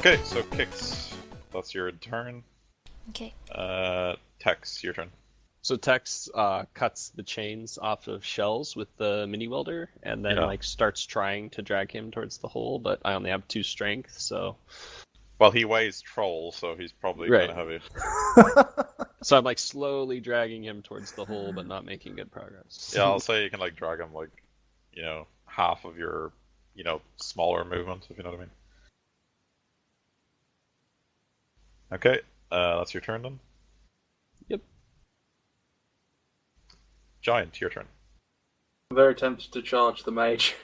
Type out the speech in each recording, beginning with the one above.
Okay, so Kix, that's your turn. Okay. Tex, your turn. So Tex cuts the chains off of Shells with the mini welder, and then starts trying to drag him towards the hole. But I only have 2 strength, so. Well, he weighs troll, so he's probably kind of heavy. So I'm slowly dragging him towards the hole, but not making good progress. Yeah, I'll say you can drag him half of your smaller movement, if you know what I mean. Okay, that's your turn then. Yep. Giant, your turn. I'm very tempted to charge the mage.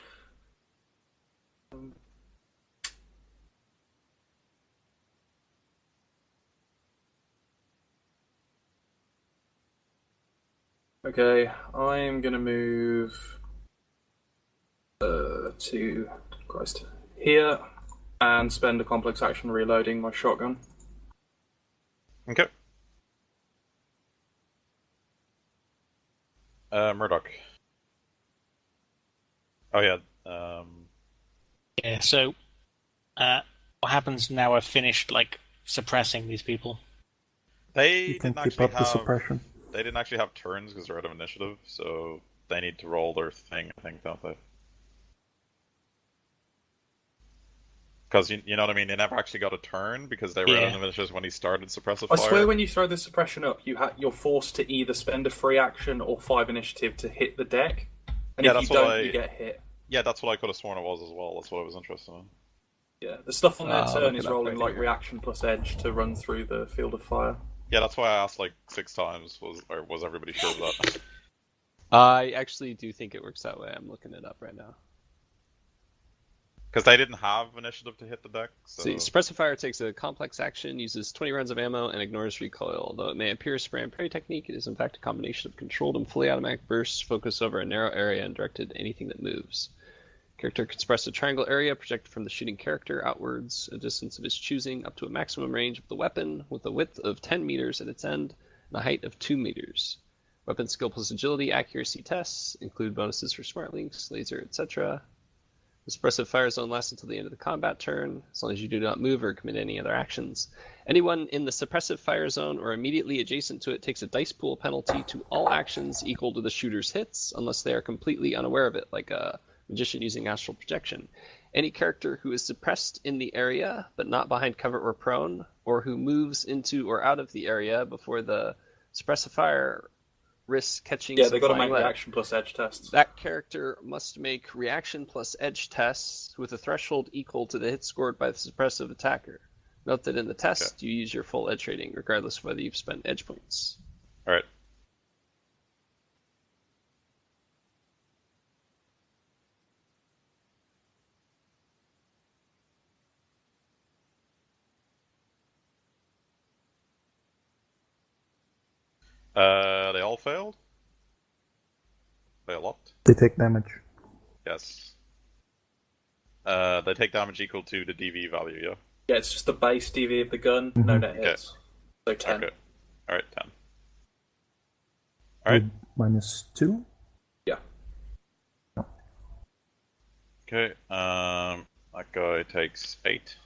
Okay, I'm gonna move to here and spend a complex action reloading my shotgun. Okay. Murdoch. Oh yeah. Yeah. So, what happens now? I've finished suppressing these people. They You can didn't keep actually up the have. suppression. They didn't actually have turns because they're out of initiative, so they need to roll their thing, I think, don't they? Because you know what I mean. They never actually got a turn because they were out of initiative when he started suppressive fire. I swear, when you throw the suppression up, you're forced to either spend a free action or 5 initiative to hit the deck, and if you don't, you get hit. Yeah, that's what I could have sworn it was as well. That's what I was interested in. Yeah, the stuff on their turn is rolling right here. reaction plus edge to run through the field of fire. Yeah, that's why I asked 6 times. Was everybody sure of that? I actually do think it works that way. I'm looking it up right now. Because they didn't have initiative to hit the deck. So... See, suppressive fire takes a complex action, uses 20 rounds of ammo, and ignores recoil. Though it may appear a spray and parry technique, it is in fact a combination of controlled and fully automatic bursts, focused over a narrow area and directed at anything that moves. Character can suppress a triangle area projected from the shooting character outwards, a distance of his choosing, up to a maximum range of the weapon, with a width of 10 meters at its end and a height of 2 meters. Weapon skill plus agility, accuracy tests include bonuses for smart links, laser, etc. The suppressive fire zone lasts until the end of the combat turn, as long as you do not move or commit any other actions. Anyone in the suppressive fire zone or immediately adjacent to it takes a dice pool penalty to all actions equal to the shooter's hits, unless they are completely unaware of it, like a magician using astral projection. Any character who is suppressed in the area, but not behind cover or prone, or who moves into or out of the area before the suppressive fire risks catching. Yeah, they got to make reaction plus edge tests. That character must make reaction plus edge tests with a threshold equal to the hit scored by the suppressive attacker. Note that in the test, you use your full edge rating, regardless of whether you've spent edge points. Alright. They all failed? By a lot? They take damage. Yes. They take damage equal to the DV value, yeah? Yeah, it's just the base DV of the gun, no net hits. So 10. Okay. Alright, 10. Alright. -2? Yeah. Okay, that guy takes 8.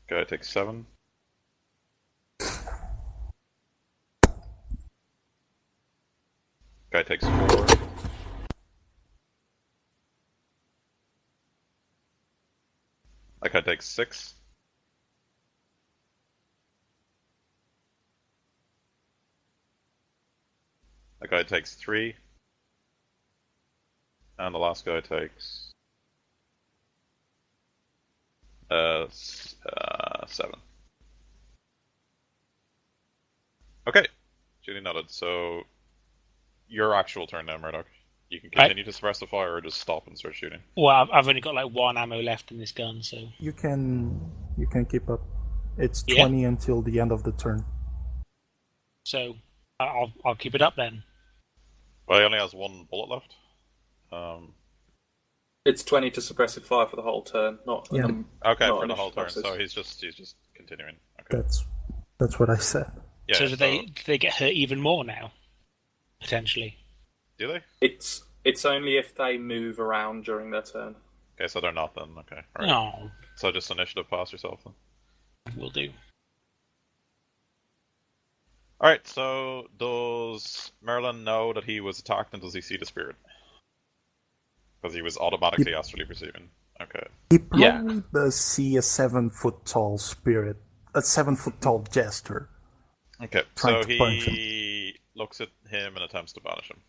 Guy takes 7. Guy takes 4. That guy takes 6. That guy takes 3. And the last guy takes 7. Okay, duly noted. So, your actual turn now, Murdoch. You can continue to suppress the fire or just stop and start shooting. Well, I've only got 1 ammo left in this gun, so... You can keep up. It's 20 until the end of the turn. So, I'll keep it up then. Well, he only has 1 bullet left. It's 20 to suppressive fire for the whole turn, not for the whole turn. Process. So he's just continuing. Okay. That's what I said. Yeah, so do they get hurt even more now? Potentially. Do they? It's It's only if they move around during their turn. Okay, so they're not then. Okay, alright. No, So just initiative pass yourself then. will do. Alright, so does Merlin know that he was attacked, and does he see the spirit? Because he was automatically astrally perceiving. Okay. He probably does see a 7-foot tall spirit, a 7-foot tall jester. Okay, so he looks at him and attempts to banish him.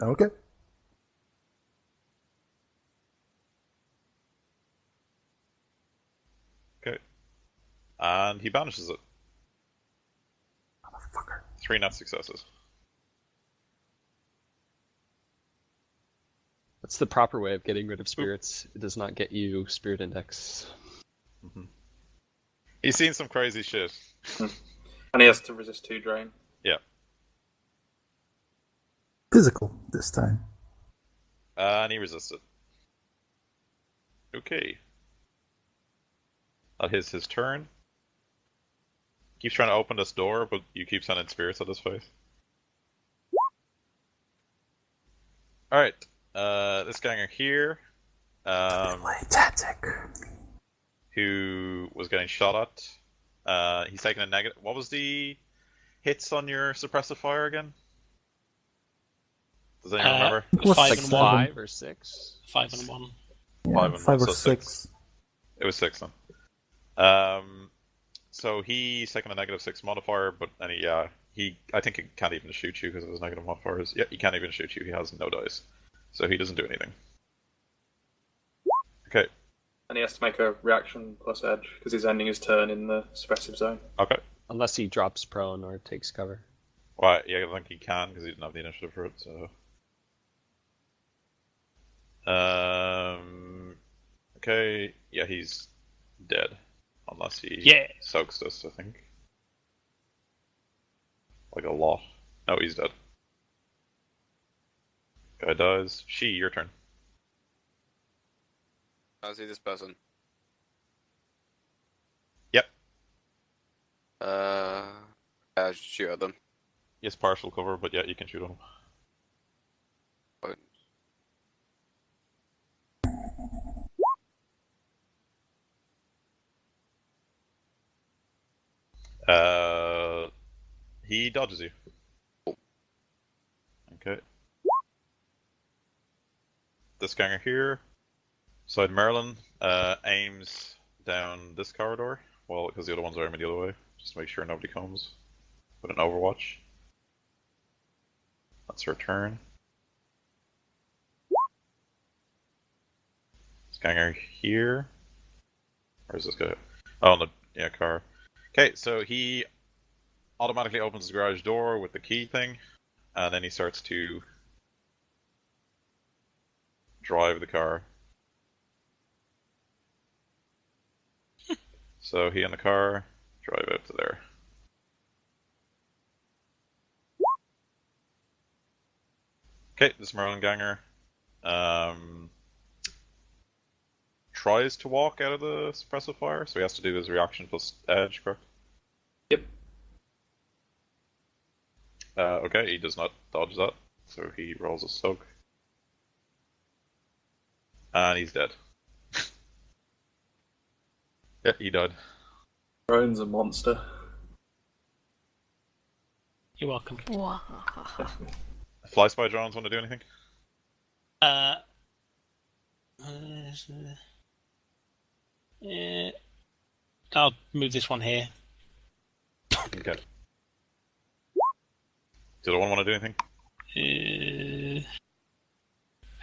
Okay. Okay. And he banishes it. Motherfucker. 3 net successes. That's the proper way of getting rid of spirits. It does not get you spirit index. Mm-hmm. He's seen some crazy shit. And he has to resist 2 drain. Yeah. Physical this time. And he resists it. Okay. That is his turn. Keeps trying to open this door, but you keep sending spirits at his face. Alright. This ganger here. Tactic. Who was getting shot at. He's taking a negative. What was the hits on your suppressive fire again? Does anyone remember? It was 5 and 1. 5 or 6? 5 and 1. Yeah, 5 or 6. It was 6 then. So he's taking a negative 6 modifier, but I think he can't even shoot you because of his negative modifiers. Yeah, he can't even shoot you. He has no dice, so he doesn't do anything. Okay. And he has to make a reaction plus edge because he's ending his turn in the suppressive zone. Okay. Unless he drops prone or takes cover. Well, yeah, I think he can because he didn't have the initiative for it. So. Okay. Yeah, he's dead. Unless he soaks this, I think. Like a lot. No, he's dead. Guy dies. She, your turn. I see this person. Yep. I shoot at them. He has partial cover, but yeah, you can shoot at him. But... He dodges you. Okay. This ganger here, beside Merlin, aims down this corridor. Well, because the other ones are aiming the other way, just to make sure nobody comes with an overwatch. That's her turn. This ganger here. Where's this guy? Oh, no, yeah, car. Okay, so he automatically opens the garage door with the key thing, and then he starts to drive the car. So he and the car drive out to there. Okay, this Merlin ganger tries to walk out of the suppressive fire, so he has to do his reaction plus edge, correct? Yep. Okay, he does not dodge that, so he rolls a soak. And he's dead. Yeah, he died. Rowan's a monster. You're welcome. Fly spy drones want to do anything? I'll move this one here. Okay. Did anyone want to do anything?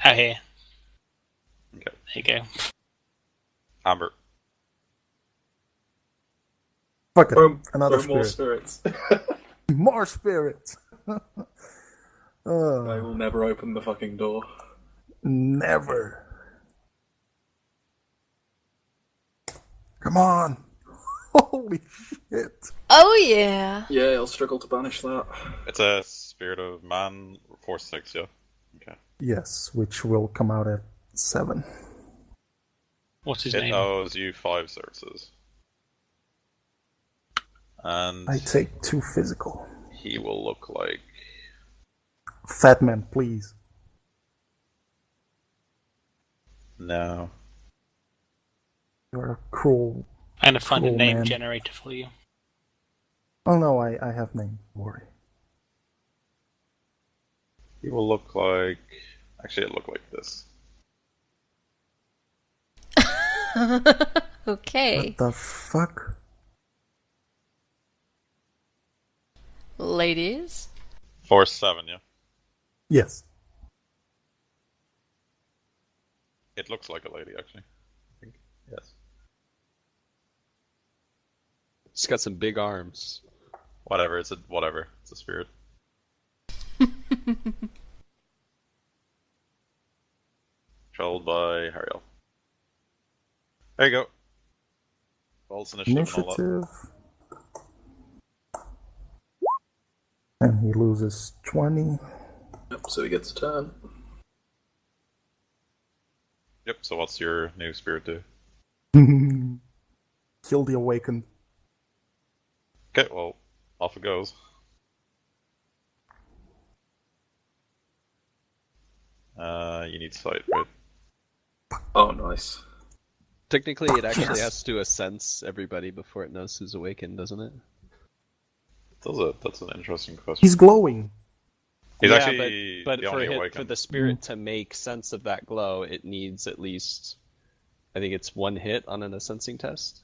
Out here. Okay. There you go. Amber. Fuck it. Throw Another more spirit. spirits. More spirits. They will never open the fucking door. Never. Come on. Holy shit. Oh yeah. Yeah, I'll struggle to banish that. It's a spirit of man, force 6, yeah? Okay. Yes, which will come out at 7. What's his It name? owes you 5 services. And I take 2 physical. he will look like Fat man, please. No. You're a cruel. I'm gonna find a Cool, name man. generator for you. Oh no, I have name. Don't worry. He will look like. Actually, it'll look like this. Okay. What the fuck? Ladies? 4-7, yeah. Yes. It looks like a lady, actually. I think. Yes. It's got some big arms. Whatever. It's a spirit. Controlled by Hariel. There you go. Rolls initiative and all that. Initiative. And he loses 20. Yep, so he gets a turn. Yep, so what's your new spirit do? Kill the awakened. Okay, well, off it goes. You need sight, right? Oh, nice. Technically, it actually Yes. has to sense everybody before it knows who's awakened, doesn't it? That's an interesting question. He's glowing. He's yeah, actually but the for, only for awakened. the spirit to make sense of that glow, it needs at least, I think it's 1 hit on an sensing test.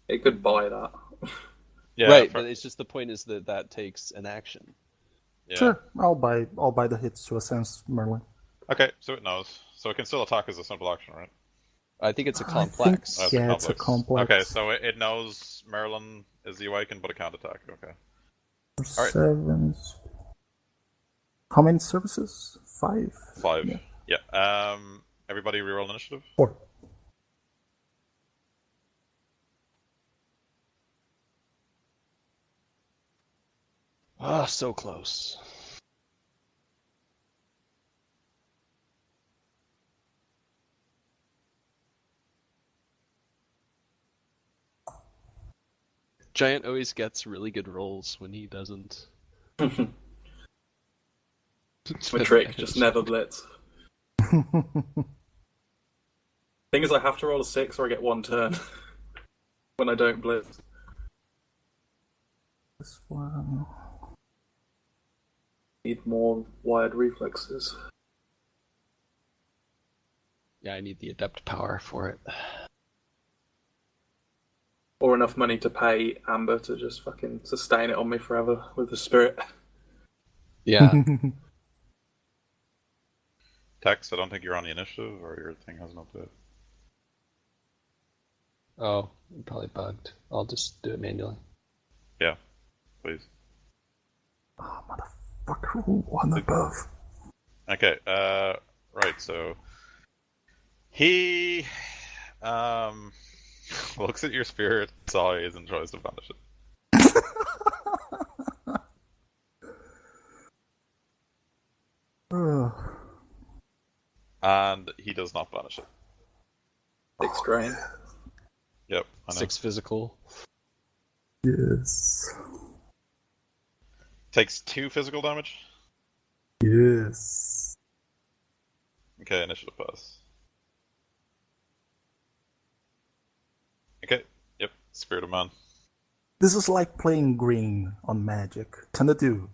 It could buy that. Yeah, right, but it's just the point is that that takes an action. yeah. Sure, I'll buy the hits to a sense, Merlin. Okay, so it knows. So it can still attack as a simple action, right? I think it's a I complex. think- Oh, Yeah, it's a complex. Okay, so it knows Merlin is the awakened, but it can't attack. Okay. Alright. Sevens. How many services? 5? 5. Yeah. Yeah. Everybody reroll initiative. 4. Ah, so close. Giant always gets really good rolls when he doesn't. My trick, just never blitz. Thing is, I have to roll a 6 or I get 1 turn when I don't blitz. This one. Need more wired reflexes. Yeah, I need the adept power for it. Or enough money to pay Amber to just fucking sustain it on me forever with the spirit. Yeah. Tex, I don't think you're on the initiative, or your thing hasn't updated. Oh, I'm probably bugged. I'll just do it manually. Yeah, please. Oh, motherfucker. 1 above. Okay, right, so he looks at your spirit size and tries to banish it. Ugh. And he does not banish it. 6 strain. Yep, I know. 6 physical. Yes. Takes 2 physical damage. Yes. Okay, initiative pass. Okay, yep, Spirit of Man. This is like playing green on Magic. And a dude.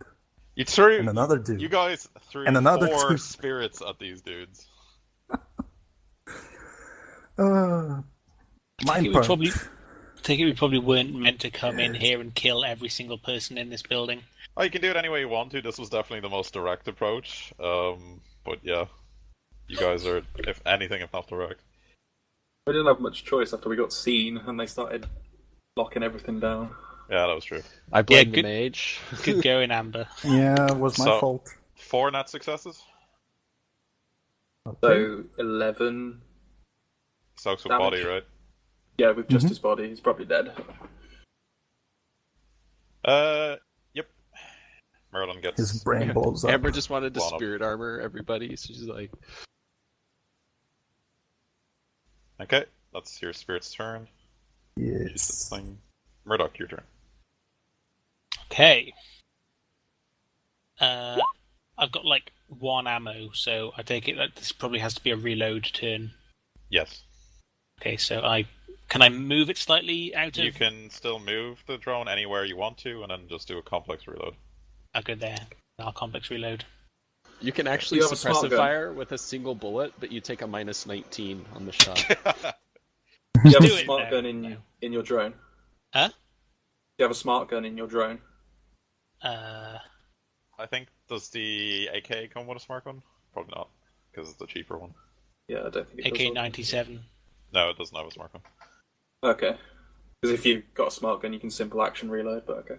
You threw, And another dude. you guys threw And another 4 dude. spirits at these dudes. Mind we punch. take it we probably weren't meant to come in here and kill every single person in this building. Oh, you can do it any way you want to. This was definitely the most direct approach. But yeah, you guys are, if anything, if not direct. We didn't have much choice after we got seen and they started locking everything down. Yeah, that was true. I blame good- the mage. Good going, Amber. Yeah, it was my So- fault. 4 net successes. Okay. So 11. Soaks with Damage. body, right? Yeah, with just his body, he's probably dead. Yep. Merlin gets. His brain blows up. Amber just wanted to Blown up. spirit armor everybody, so she's like, Okay, that's your spirit's turn. Use this Yes. thing. Murdoch, your turn. Okay. I've got like 1 ammo, so I take it that this probably has to be a reload turn. Yes. Okay, so can I move it slightly out of... You can still move the drone anywhere you want to, and then just do a complex reload. I'll go there. I'll complex reload. You can actually suppress a fire with a single bullet, but you take a minus 19 on the shot. Do you have a smart gun in your drone? Huh? Do you have a smart gun in your drone? I think, does the AK come with a smart gun? Probably not, because it's the cheaper one. Yeah, I don't think it does. AK-97. No, it doesn't have a smart gun. Okay. Because if you've got a smart gun, you can simple action reload, but okay.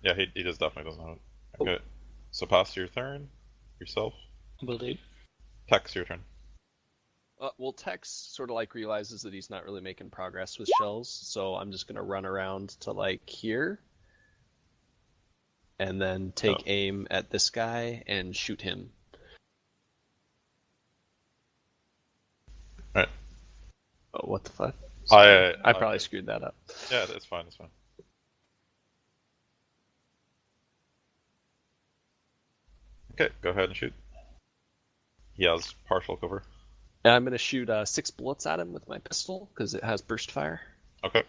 Yeah, he just definitely doesn't have it. Okay, so pass your turn. Yourself. Will do. Tex, your turn. Well, Tex sort of like realizes that he's not really making progress with shells, so I'm just going to run around to like here. And then take aim at this guy and shoot him. Right. Oh, what the fuck? I probably screwed that up. Yeah, it's fine, it's fine. Okay, go ahead and shoot. He has partial cover. And I'm going to shoot 6 bullets at him with my pistol, because it has burst fire. Okay.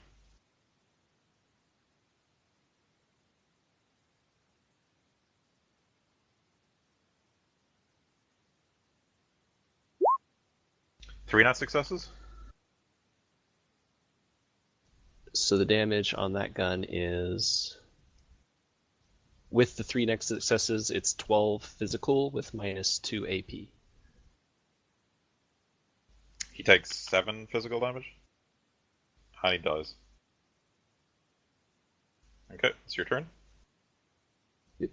Three net successes? So the damage on that gun is... With the 3 next successes, it's 12 physical with minus 2 AP. He takes 7 physical damage. And he dies. Okay, it's your turn. Yep.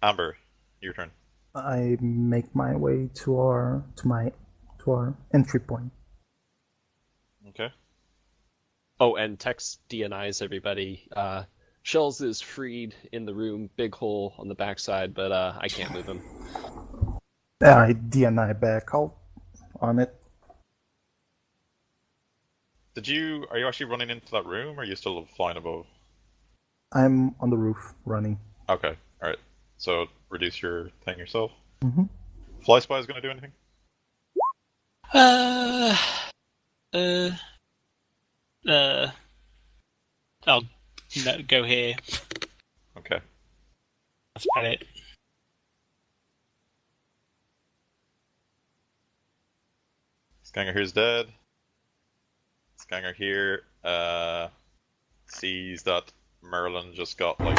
Amber, your turn. I make my way to our entry point. Okay. Oh, and Tex DNIs everybody. Shells is freed in the room, big hole on the backside, but I can't move him. I DNI back out on it. Are you actually running into that room, or are you still flying above? I'm on the roof running. Okay, alright. So reduce your thing yourself. Mm-hmm. Fly Spy is going to do anything? I'll go here. Okay. That's about it. Skanger here's dead. Skanger here sees that Merlin just got like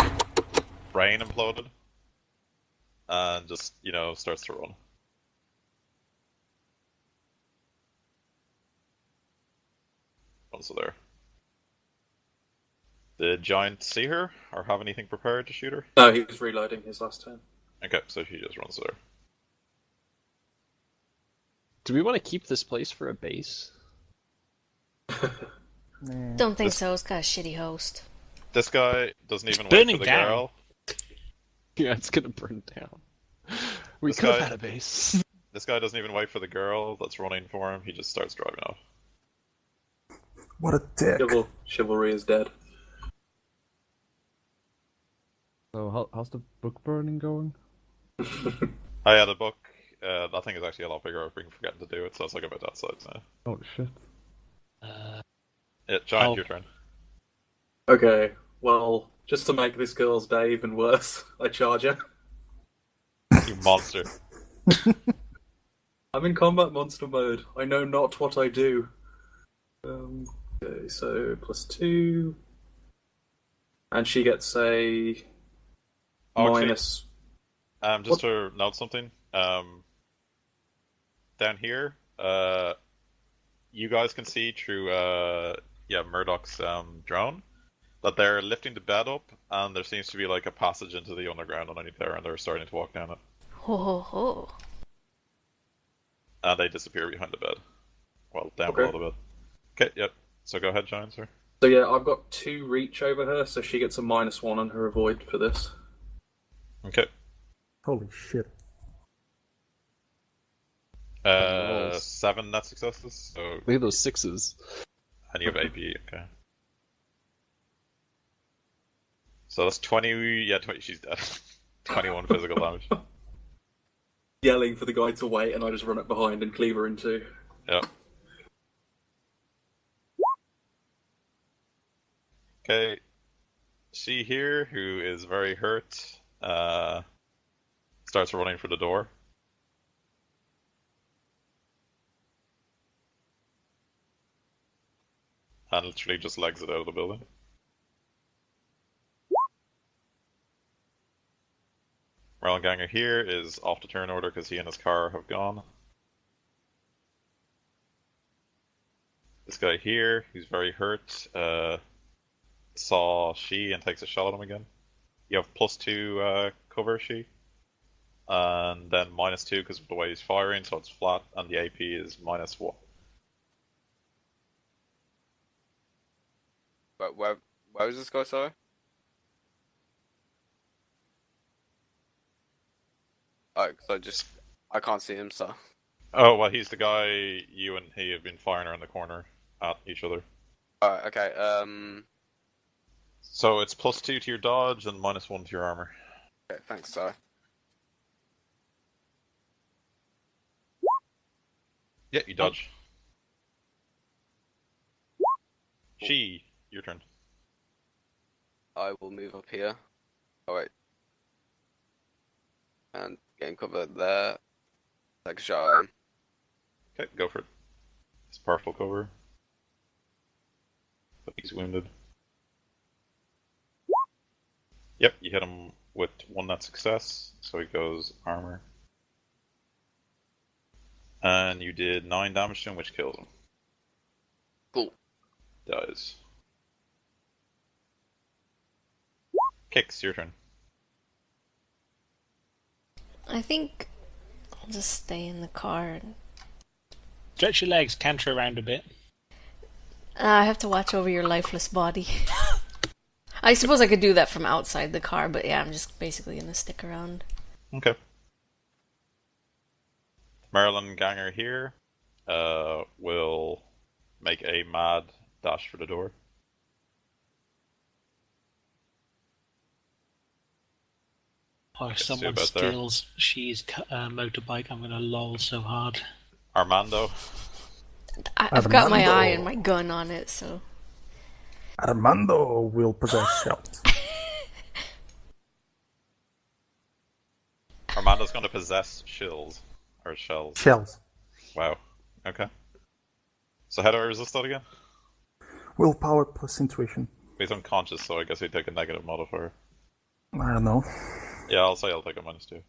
brain imploded and just, starts to run. Runs to there. Did Giant see her or have anything prepared to shoot her? No, he was reloading his last turn. Okay, so she just runs there. Do we want to keep this place for a base? Don't think so. It's got a shitty host. This guy doesn't even wait burning for the down. girl. Yeah, it's gonna burn down. We could have had a base. This guy doesn't even wait for the girl that's running for him. He just starts driving off. What a dick. Chivalry is dead. So how's the book burning going? I had a book. That thing is actually a lot bigger. I've been forgetting to do it, so it's like about that size now. Oh shit. Giant, your turn. Okay, well, just to make this girl's day even worse, I charge her. You monster. I'm in combat monster mode. I know not what I do. Okay, so +2. And she gets a minus... Just to note something, down here, you guys can see through Murdoch's drone that they're lifting the bed up, and there seems to be like a passage into the underground underneath there, and they're starting to walk down it. Ho ho ho. And they disappear behind the bed. Well, down below the bed. Okay, yep. So go ahead, Giant, sir. So yeah, I've got 2 reach over her, so she gets a -1 on her avoid for this. Okay. Holy shit. 7 net successes. So... Look at those 6s. And you have AP, okay. So that's 20, 20, she's dead. 21 physical damage. Yelling for the guy to wait, and I just run up behind and cleave her in two. Yeah. Okay. She here, who is very hurt, starts running for the door. And literally just legs it out of the building. Merlin Ganger here is off the turn order because he and his car have gone. This guy here, who's very hurt, saw She and takes a shot at him again. You have +2 cover She. And then -2 because of the way he's firing, so it's flat, and the AP is -1. But where is this guy, sorry? Oh, because I can't see him, so. Oh, well, he's the guy you and he have been firing around the corner at each other. Alright, okay, So it's +2 to your dodge and -1 to your armor. okay, thanks, sorry. Yeah, you dodge. She, your turn. I will move up here. Oh, wait. And getting cover there. Take a shot at him. Okay, go for it. It's partial cover. But he's wounded. Yep, you hit him with 1 net success, so he goes armor. And you did 9 damage to him, which kills him. Cool. Dies. Kicks, your turn. I think I'll just stay in the car. And... Stretch your legs, canter around a bit. I have to watch over your lifeless body. I suppose I could do that from outside the car, but yeah, I'm just basically gonna stick around. Okay. Merlin Ganger here will make a mad dash for the door. Or if Let's someone do a bit there. steals She's motorbike, I'm gonna lol so hard. Armando. I've got my Armando. eye and my gun on it, so... Armando will possess shells. Armando's going to possess shills. Or shells. Shells. Wow. Okay. So how do I resist that again? Willpower plus intuition. He's unconscious, so I guess he'd take a negative modifier. I don't know. Yeah, I'll say I'll take a -2.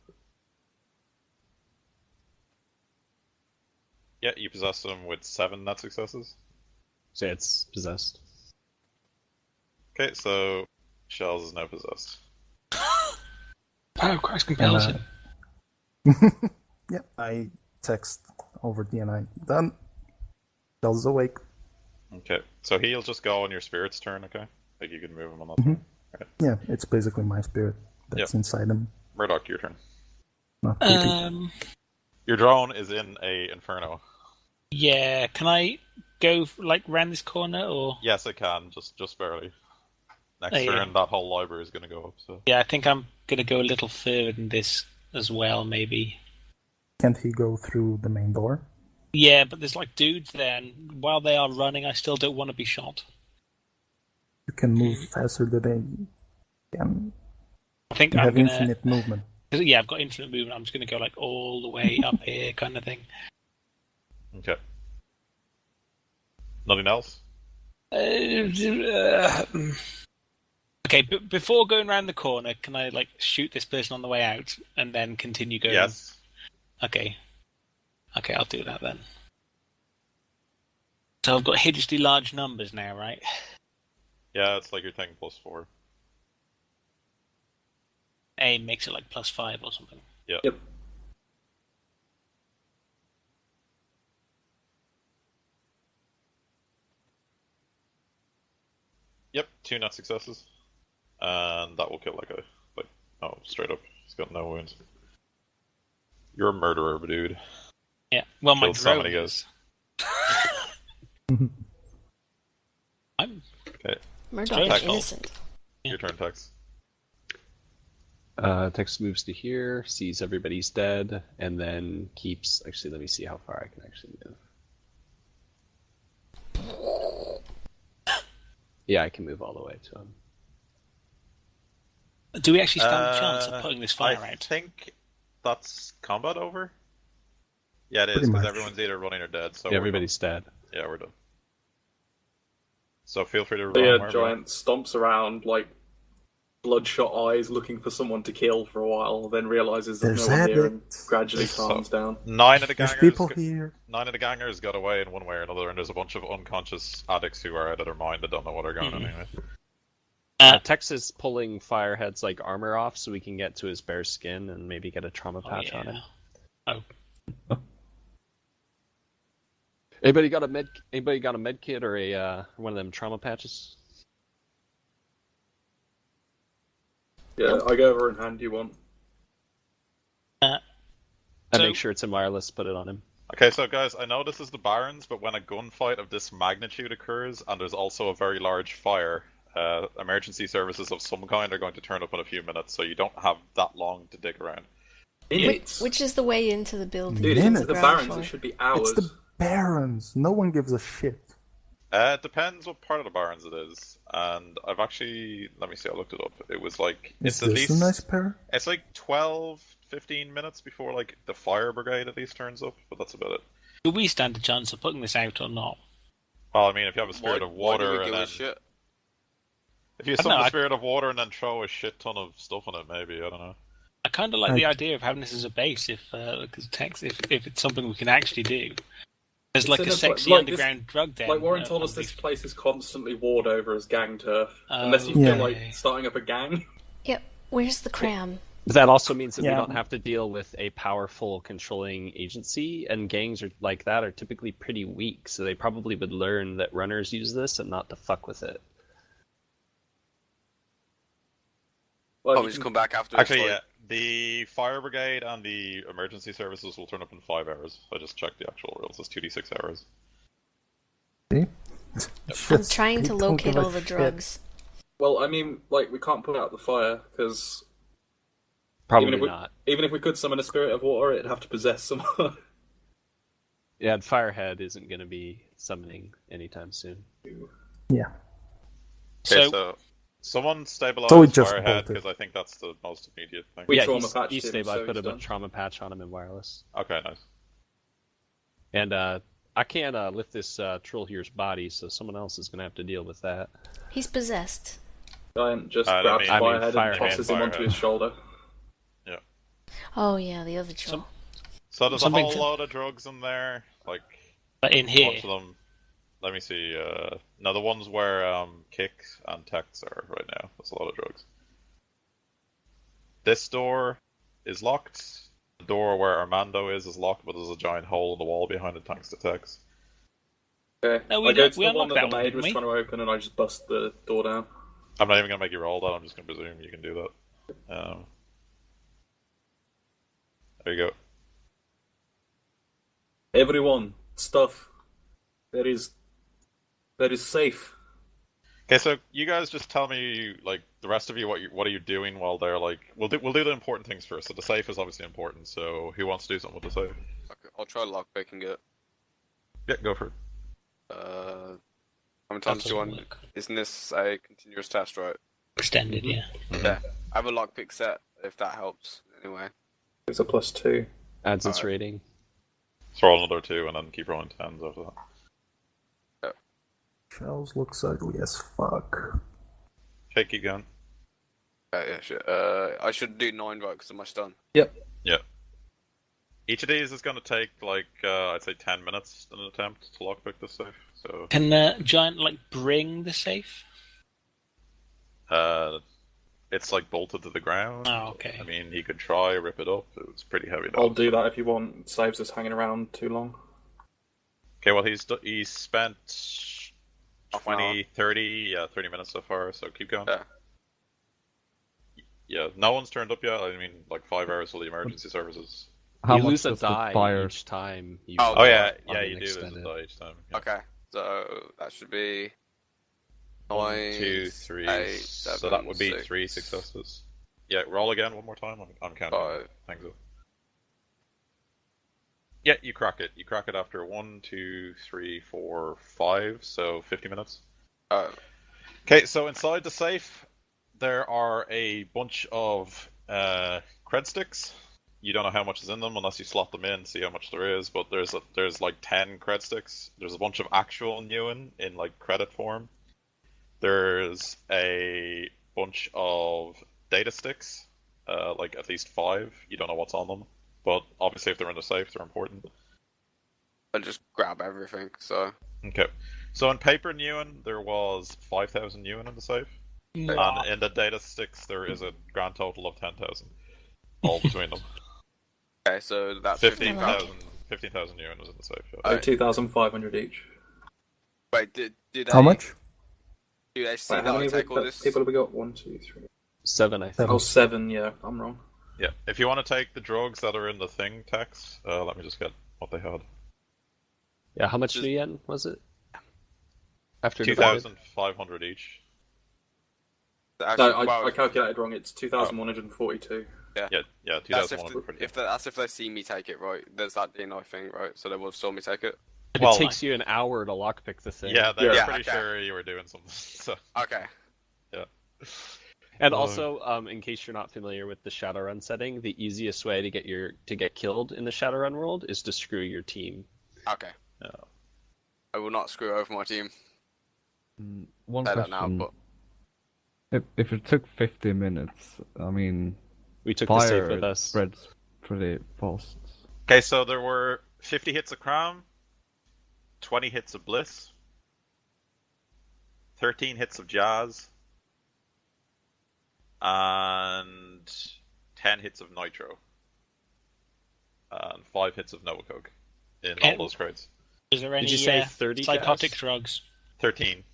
Yeah, you possess him with 7 net successes. Say it's possessed. Okay, so Shells is now possessed. Power of Christ compels And, him. Yeah, I text over DNI. Done. Shells is awake. Okay, so he'll just go on your spirit's turn, okay? Like you can move him on that Mhm. turn. Okay. Yeah, it's basically my spirit that's inside him. Murdoch, your turn. Not creepy. Your drone is in a inferno. Yeah, can I go like round this corner or? Yes, it can, just barely. Next Oh, yeah. turn, that whole library is going to go up. So Yeah, I think I'm gonna go a little further than this as well, maybe. Can't he go through the main door? Yeah, but there's like dudes there, and while they are running, I still don't want to be shot. You can move faster than they can. I think You I'm have gonna. infinite movement. Yeah, I've got infinite movement. I'm just gonna go like all the way up here, kind of thing. okay. Nothing else? Okay, but before going around the corner, can I like shoot this person on the way out and then continue going? Yes. Okay. Okay, I'll do that then. So I've got hideously large numbers now, right? Yeah, it's like you're taking +4. Aim makes it like +5 or something. Yeah. Yep. Yep, 2 net successes. And that will kill that guy. Like, oh, straight up. He's got no wounds. You're a murderer, dude. Yeah. Well, my Killed so drone many is. I'm Okay, Murdoch is Tackle. innocent. your turn, Tex. Tex moves to here, sees everybody's dead, and then keeps... Actually, let me see how far I can actually move. Yeah, I can move all the way to him. Do we actually stand a chance of putting this fire I out? think that's combat over. Yeah, it is, Pretty because much. everyone's either running or dead. So Yeah, everybody's dead. Yeah, we're done. So feel free to run. The wherever you giant want. stomps around like bloodshot eyes, looking for someone to kill for a while, then realizes there's no one here and gradually calms down. 9 of the There's gangers. people here. 9 of the gangers got away in one way or another, and there's a bunch of unconscious addicts who are out of their mind that don't know what they're going anyway. Tex is pulling Firehead's like armor off so we can get to his bare skin and maybe get a trauma patch on him. Oh. Anybody got a med kit or a one of them trauma patches? Yeah, I go over and hand you one. And So- make sure it's in wireless, put it on him. Okay, so guys, I know this is the Barrens, but when a gunfight of this magnitude occurs, and there's also a very large fire, emergency services of some kind are going to turn up in a few minutes, so you don't have that long to dig around. Which is the way into the building? Dude, Minutes. into the Ground Barrens, floor. it should be hours. It's the Barons. No one gives a shit. It depends what part of the Barrens it is, and I've actually, let me see, I looked it up. It was like, Is it's at this least, a nice pair? it's like 12, 15 minutes before like the fire brigade at least turns up, but that's about it. Do we stand a chance of putting this out or not? Well, I mean, if you have a spirit of Why do water, we and give then a shit? if you I don't summon know, the I- spirit of water and then throw a shit ton of stuff on it, maybe, I don't know. I kind of like the idea of having this as a base, if it's something we can actually do. There's It's like in a a sexy like this- underground drug den. Like Warren told us, on this the- place is constantly warred over as gang turf. Unless you Yeah. feel like starting up a gang. Yep. Where's the cram? But that also means that we Yeah. don't have to deal with a powerful controlling agency, and gangs are like that are typically pretty weak, so they probably would learn that runners use this and not to fuck with it. Well, Oh, you we just can- come back after. Actually, yeah, the fire brigade and the emergency services will turn up in 5 hours. I just checked the actual rules. It's 2d6 hours. See? I'm trying to They don't locate give a all the shit. drugs. Well, I mean, like, we can't put out the fire, because Probably even if we, not. even if we could summon a spirit of water, it'd have to possess someone. Yeah, and Firehead isn't going to be summoning anytime soon. Yeah. Okay, So, so someone stabilize So we just Firehead, bolted. because I think that's the most immediate thing. We yeah, trauma patched he's him, stable. so I put he's a done. trauma patch on him in wireless. Okay, nice. And I can't lift this troll here's body, so someone else is going to have to deal with that. He's possessed. Giant just I grabs mean- Firehead and Firehead. tosses him onto his shoulder. Oh yeah, the other troll. So there's a Something whole to- load of drugs in there, like but in a here, bunch of them. Let me see. Now the ones where Kick and Tex are right now. That's a lot of drugs. This door is locked. The door where Armando is locked, but there's a giant hole in the wall behind it thanks to Tex. Okay. No, I we go don't- to we the one unlocked that that the one, maid didn't was we? trying to open, and I just bust the door down. I'm not even gonna make you roll that. I'm just gonna presume you can do that. There you go. Everyone, stuff. That is safe. Okay, so you guys just tell me, like, the rest of you, what are you doing while they're like, we'll do the important things first. So the safe is obviously important. So who wants to do something with the safe? Okay, I'll try lockpicking it. Yeah, go for it. How many that times do you doesn't want? work. Isn't this a continuous test, right? Extended, yeah. Yeah. I have a lockpick set, if that helps. Anyway. It's a +2. Adds its Alright. rating. Just roll another 2 and then keep rolling 10s after that. Shells looks ugly as fuck. Okay, keep going. Yeah, shit. I should do 9 right because of my stun. Each of these is going to take, like, I'd say 10 minutes in an attempt to lockpick this safe. So, Can Giant like bring the safe? it's like bolted to the ground. Oh, okay. I mean, he could try, rip it up. It's pretty heavy I'll though. do that if you want. It saves us hanging around too long. Okay, well, he's spent Half an 20, 30 minutes so far, so keep going. Yeah. Yeah, no one's turned up yet. I mean, like 5 hours for the emergency services. How you much lose a does the die fire? each time you. Oh, Oh yeah, on yeah, an you do lose a extended. die each time. Yeah. Okay, so that should be 1, 9, 2, 3. 8, So 7, that would be 6. 3 successes. Yeah, roll again one more time. I'm counting 5. things up. Yeah, you crack it. You crack it after 1, 2, 3, 4, 5, so 50 minutes. Okay, so inside the safe, there are a bunch of cred sticks. You don't know how much is in them unless you slot them in, see how much there is. But there's like 10 cred sticks. There's a bunch of actual Newen in like credit form. There's a bunch of data sticks, like at least 5. You don't know what's on them, but obviously if they're in the safe, they're important. I'll just grab everything. So Okay, so in paper Newen, there was 5,000 Newen in the safe. Wow. And in the data sticks, there is a grand total of 10,000, all between them. okay, so that's 15,000 yuan was in the safe. Yeah. So 2,500 each. Wait, did they? How much? Do they see Wait, that how I many take all this? people have we got? 1, 2, 3. 7, I think. Oh, 7. Yeah, I'm wrong. Yeah. If you want to take the drugs that are in the thing text, let me just get what they had. Yeah, how much Just- new yen was it? After divided? 2,500 each. Actually, No, well, I calculated wrong. It's 2,142. Yeah, that's 2,140. that's if they see me take it, right? There's that DNI thing, right? So they will saw me take it. But Well, it takes you an hour to lockpick the thing. Yeah, they're Yeah. pretty Okay. sure you were doing something. So, Okay. yeah. And also, in case you're not familiar with the Shadowrun setting, the easiest way to get killed in the Shadowrun world is to screw your team. Okay. Yeah. I will not screw over my team. One Say that question. now, but If it took 50 minutes, I mean, We took the safe fire with us. spreads pretty fast. Okay, so there were 50 hits of Cram, 20 hits of Bliss, 13 hits of Jazz, and 10 hits of Nitro, and 5 hits of Nova Coke in all those crates. Is there any Did you say 30 psychotic Jazz? drugs? 13.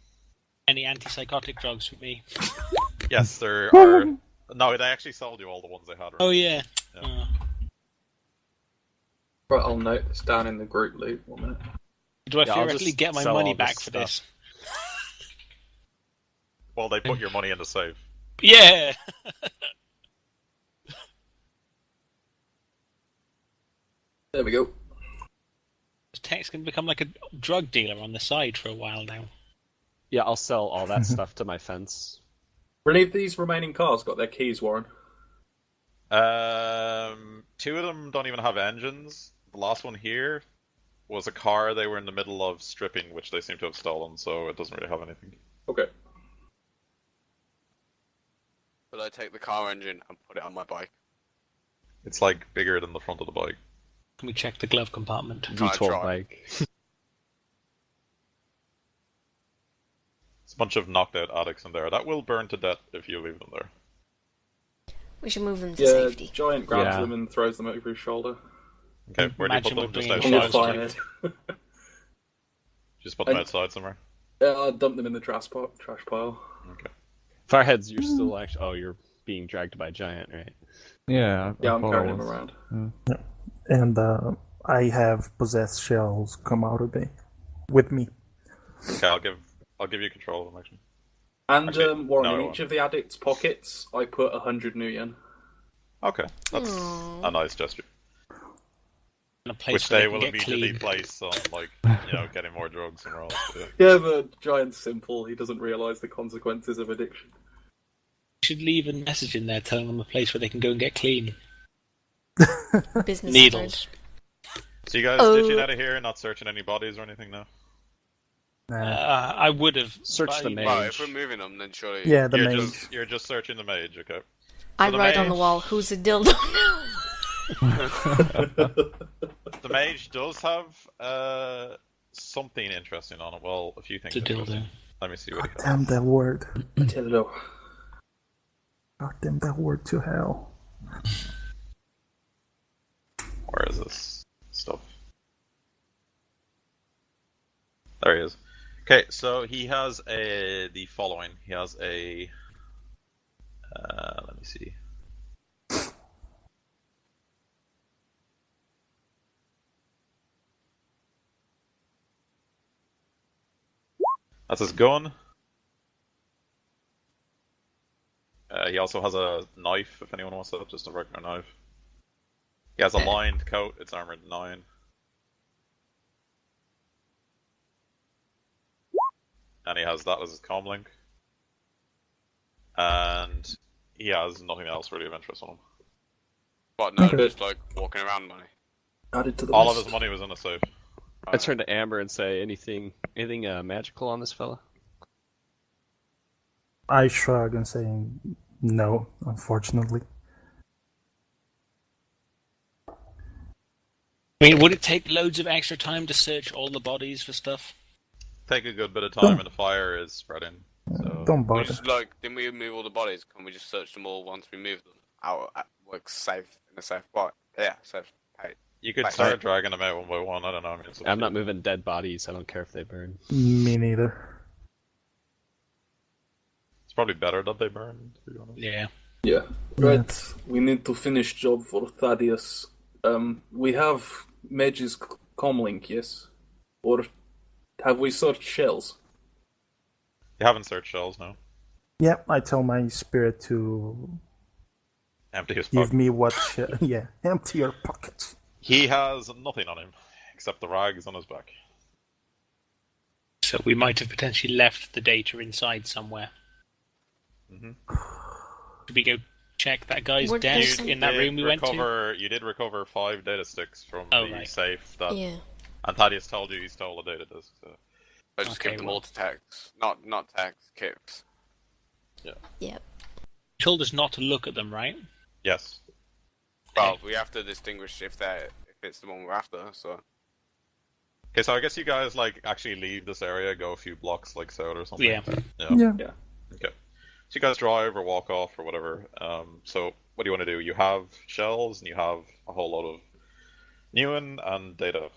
Any antipsychotic drugs for me? Yes, there are. No, they actually sold you all the ones they had. Oh yeah. Yeah. Oh. Right, I'll note this down in the group loop. 1 minute. Do I Yeah, I'll theoretically just get my sell money all this back for this? Well, they put your money in the safe. Yeah. There we go. Tex can become like a drug dealer on the side for a while now. Yeah, I'll sell all that stuff to my fence. Have any of these remaining cars got their keys, Warren? 2 of them don't even have engines. The last one here was a car they were in the middle of stripping, which they seem to have stolen, so it doesn't really have anything. Okay. will I take the car engine and put it on my bike? It's like bigger than the front of the bike. Can we check the glove compartment? V12 try. bike. It's a bunch of knocked out addicts in there. That will burn to death if you leave them there. We should move them to Yeah, safety. Giant grabs Yeah. them and throws them over his shoulder. Okay, where do you put Imagine them? we're Just bringing On the outside? Shadowrun. firehead. Just put them And- outside somewhere? Yeah, I dumped them in the trash pile. Okay. Fireheads, you're still actually. Oh, you're being dragged by a giant, right? Yeah, Yeah, I'm thought carrying I them was. around. And I have possessed shells come out of me with me. Okay, I'll give you control of them actually. And Actually, Warren, no, I in won't. each of the addicts' pockets, I put 100 new yen. Okay, that's Aw. a nice gesture. In a place Which where they can will get immediately clean. place on, like, getting more drugs somewhere else. Yeah. Yeah, the giant's simple. He doesn't realise the consequences of addiction. You should leave a message in there telling them a place where they can go and get clean. Business Needles. So you guys Oh. ditching out of here, not searching any bodies or anything now? Nah. I would have Search the but- mage. Well, if we're moving them, then surely. Yeah, the you're mage. you're just searching the mage, okay? I the write on the mage- wall, who's a dildo? The mage does have something interesting on it. Well, a few things. It's a dildo. interesting. Let me see what he has. Damn that word. Tildo. God damn that word to hell. Where is this stuff? There he is. Okay, so he has the following. He has a. Let me see. That's his gun. He he also has a knife, if anyone wants that, just a regular knife. He has a lined coat, it's armored 9. And he has that as his comlink. And he has nothing else really of interest on him. What, no, Okay. just like walking around money. Added to the All list. of his money was in a safe. I turn to Amber and say, anything magical on this fella? I shrug and say, no, unfortunately. I mean, would it take loads of extra time to search all the bodies for stuff? Take a good bit of time, and the fire is spreading. So. Don't We bother. just, like, didn't we move all the bodies? Can we just search them all once we move them out, like, safe, in a safe spot? Yeah, safe. Hey. You could Right. start dragging them out one by one, I don't know. I mean, it's up I'm to not you. moving dead bodies. I don't care if they burn. Me neither. It's probably better that they burn, to be honest. Yeah. Yeah. Right. We need to finish job for Thaddeus. We have Mage's comlink, yes? Or have we searched shells? You haven't searched shells, no? Yep, I tell my spirit to Empty his give pocket. me what... yeah, empty your pockets. He has nothing on him, except the rags on his back. So we might have potentially left the data inside somewhere. Mm-hmm. Should we go check that guy's Where does desk some- in that room we went to? You did recover 5 data sticks from Oh, the right. safe that... Yeah. And Thaddeus told you he stole a data disk, so... I just Okay, give them well. all to Tex. Not Tex, Kix. Yep. You told us not to look at them, right? Yes. Well, we have to distinguish if it's the one we're after, so... Okay, so I guess you guys, like, actually leave this area, go a few blocks, like, south or something. Yeah. Yeah. Okay. So you guys drive or walk off or whatever. So what do you want to do? You have shells and you have a whole lot of Newen and data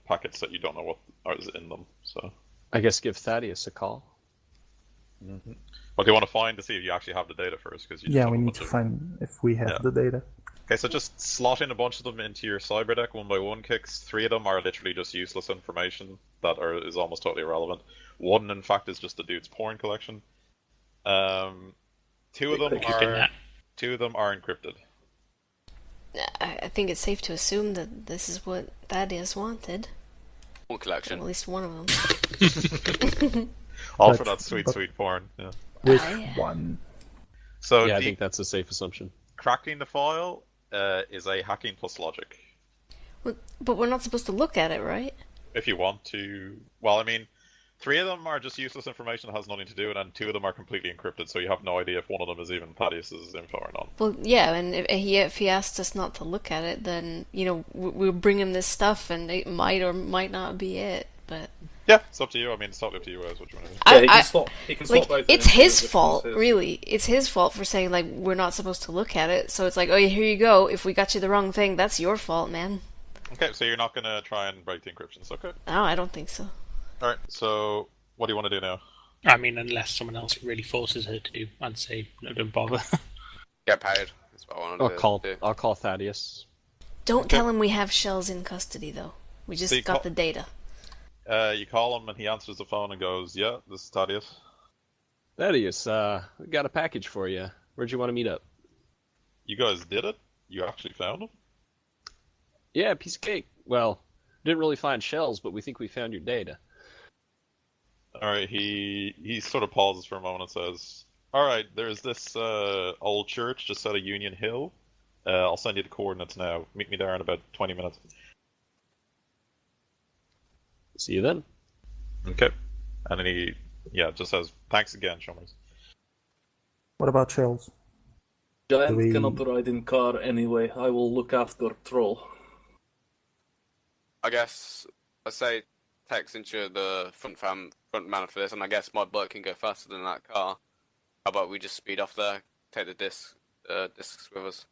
packets that you don't know what is in them. So I guess give Thaddeus a call. what do you want to find to see if you actually have the data first? Because Yeah, we need to find if we have Yeah. the data. Okay, so just slot in a bunch of them into your cyber deck one by one kicks. 3 of them are literally just useless information that is almost totally irrelevant. 1, in fact, is just the dude's porn collection. 2 of them Keep doing that. are encrypted. I think it's safe to assume that this is what Thaddeus wanted. One At collection. least one of them. All for But- that sweet, but- sweet porn. Yeah. With yeah. one. So Yeah, I think that's a safe assumption. cracking the file is a hacking plus logic. But we're not supposed to look at it, right? If you want to, well, I mean, 3 of them are just useless information that has nothing to do, and then 2 of them are completely encrypted, so you have no idea if one of them is even Thaddeus's info or not. Well, yeah, and if he asked us not to look at it, then, we'll bring him this stuff, and it might or might not be it, but... Yeah, it's up to you. I mean, it's totally up to you guys what you want to do. Yeah, he I- can swap. He can swap Like, both. it's of them, his which one's fault, his. really. It's his fault for saying, like, we're not supposed to look at it, so it's like, oh, here you go, if we got you the wrong thing, that's your fault, man. Okay, so you're not going to try and break the encryptions, okay? No, I don't think so. Alright, so what do you want to do now? I mean, unless someone else really forces her to do, I'd say no, don't bother. Get paid. That's what I want to do. I'll call Thaddeus. Don't tell him we have shells in custody, though. We just So you got call- the data. You call him and he answers the phone and goes, yeah, this is Thaddeus. Thaddeus, we got a package for you. Where'd you want to meet up? You guys did it? You actually found him? Yeah, piece of cake. Well, didn't really find shells, but we think we found your data. Alright, he sort of pauses for a moment and says, alright, there's this old church just out of Union Hill. I'll send you the coordinates now. Meet me there in about 20 minutes. See you then. Okay. And then he, just says, thanks again, Shomers. What about shells? Giant We- cannot ride in car anyway. I will look after Troll. I guess I say Tex into the front man for this, and I guess my boat can go faster than that car. How about we just speed off there, take the discs with us?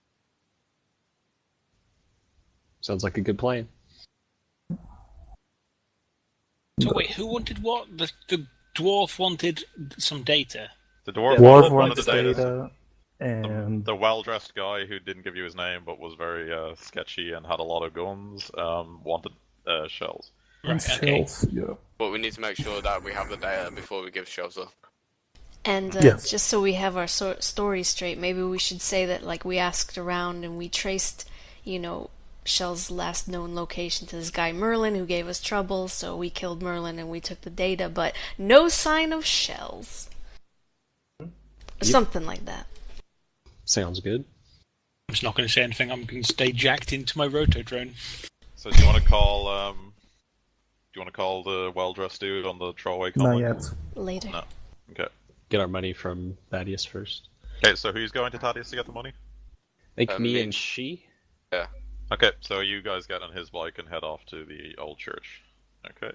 Sounds like a good plan. So wait, who wanted what? The dwarf wanted some data. The dwarf Dwarf wanted wants the data. data, and The well-dressed guy who didn't give you his name but was very sketchy and had a lot of guns wanted shells. Right, okay. shells. Yeah. But we need to make sure that we have the data before we give shells up. And Yes. just so we have our story straight, maybe we should say that like we asked around and we traced, Shell's last known location to this guy Merlin who gave us trouble, so we killed Merlin and we took the data, but no sign of Shells. Something like that. Sounds good. I'm just not going to say anything. I'm going to stay jacked into my roto drone. So do you want to call the well-dressed dude on the throwaway Not comlink? yet. Later. No. Okay. Get our money from Thaddeus first. Okay, so who's going to Thaddeus to get the money? Like me me. and she? Okay, so you guys get on his bike and head off to the old church. Okay.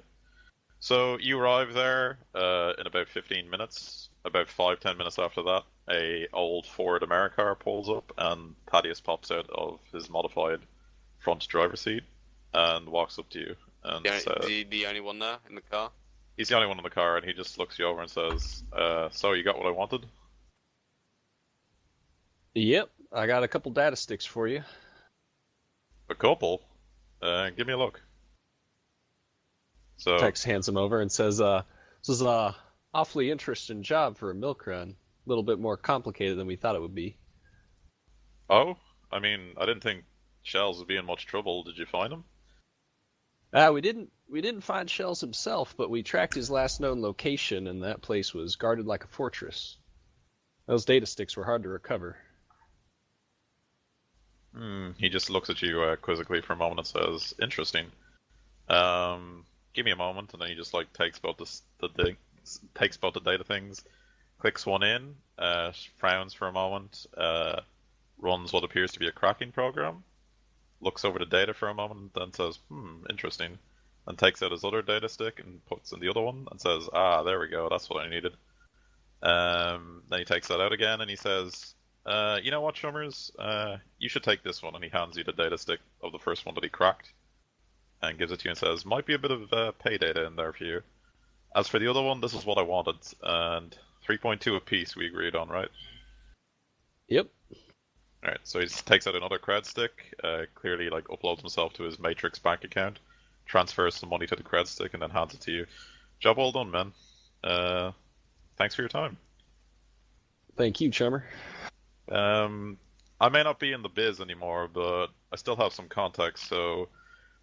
So you arrive there in about 15 minutes. About 5-10 minutes after that, a old Ford Americar pulls up and Thaddeus pops out of his modified front driver's seat and walks up to you and says... the only one there in the car? He's the only one in the car and he just looks you over and says, so you got what I wanted? Yep, I got a couple data sticks for you. A couple? Give me a look. So... Tex hands him over and says, this is a awfully interesting job for a milk run. A little bit more complicated than we thought it would be. Oh? I mean, I didn't think Shells would be in much trouble. Did you find him? We didn't find Shells himself, but we tracked his last known location, and that place was guarded like a fortress. Those data sticks were hard to recover. He just looks at you quizzically for a moment and says, interesting. Give me a moment, and then he just like takes both the data things, clicks one in, frowns for a moment, runs what appears to be a cracking program, looks over the data for a moment, and then says, interesting, and takes out his other data stick and puts in the other one and says, there we go, that's what I needed. Then he takes that out again and he says, you know what, Chummers, you should take this one, and he hands you the data stick of the first one that he cracked and gives it to you and says, might be a bit of pay data in there for you. As for the other one, this is what I wanted, and 3.2 apiece we agreed on, right? Yep. Alright, so he just takes out another cred stick, clearly like uploads himself to his Matrix bank account, transfers some money to the cred stick, and then hands it to you. Job well done, man. Thanks for your time. Thank you, Chummer. I may not be in the biz anymore, but I still have some contacts, so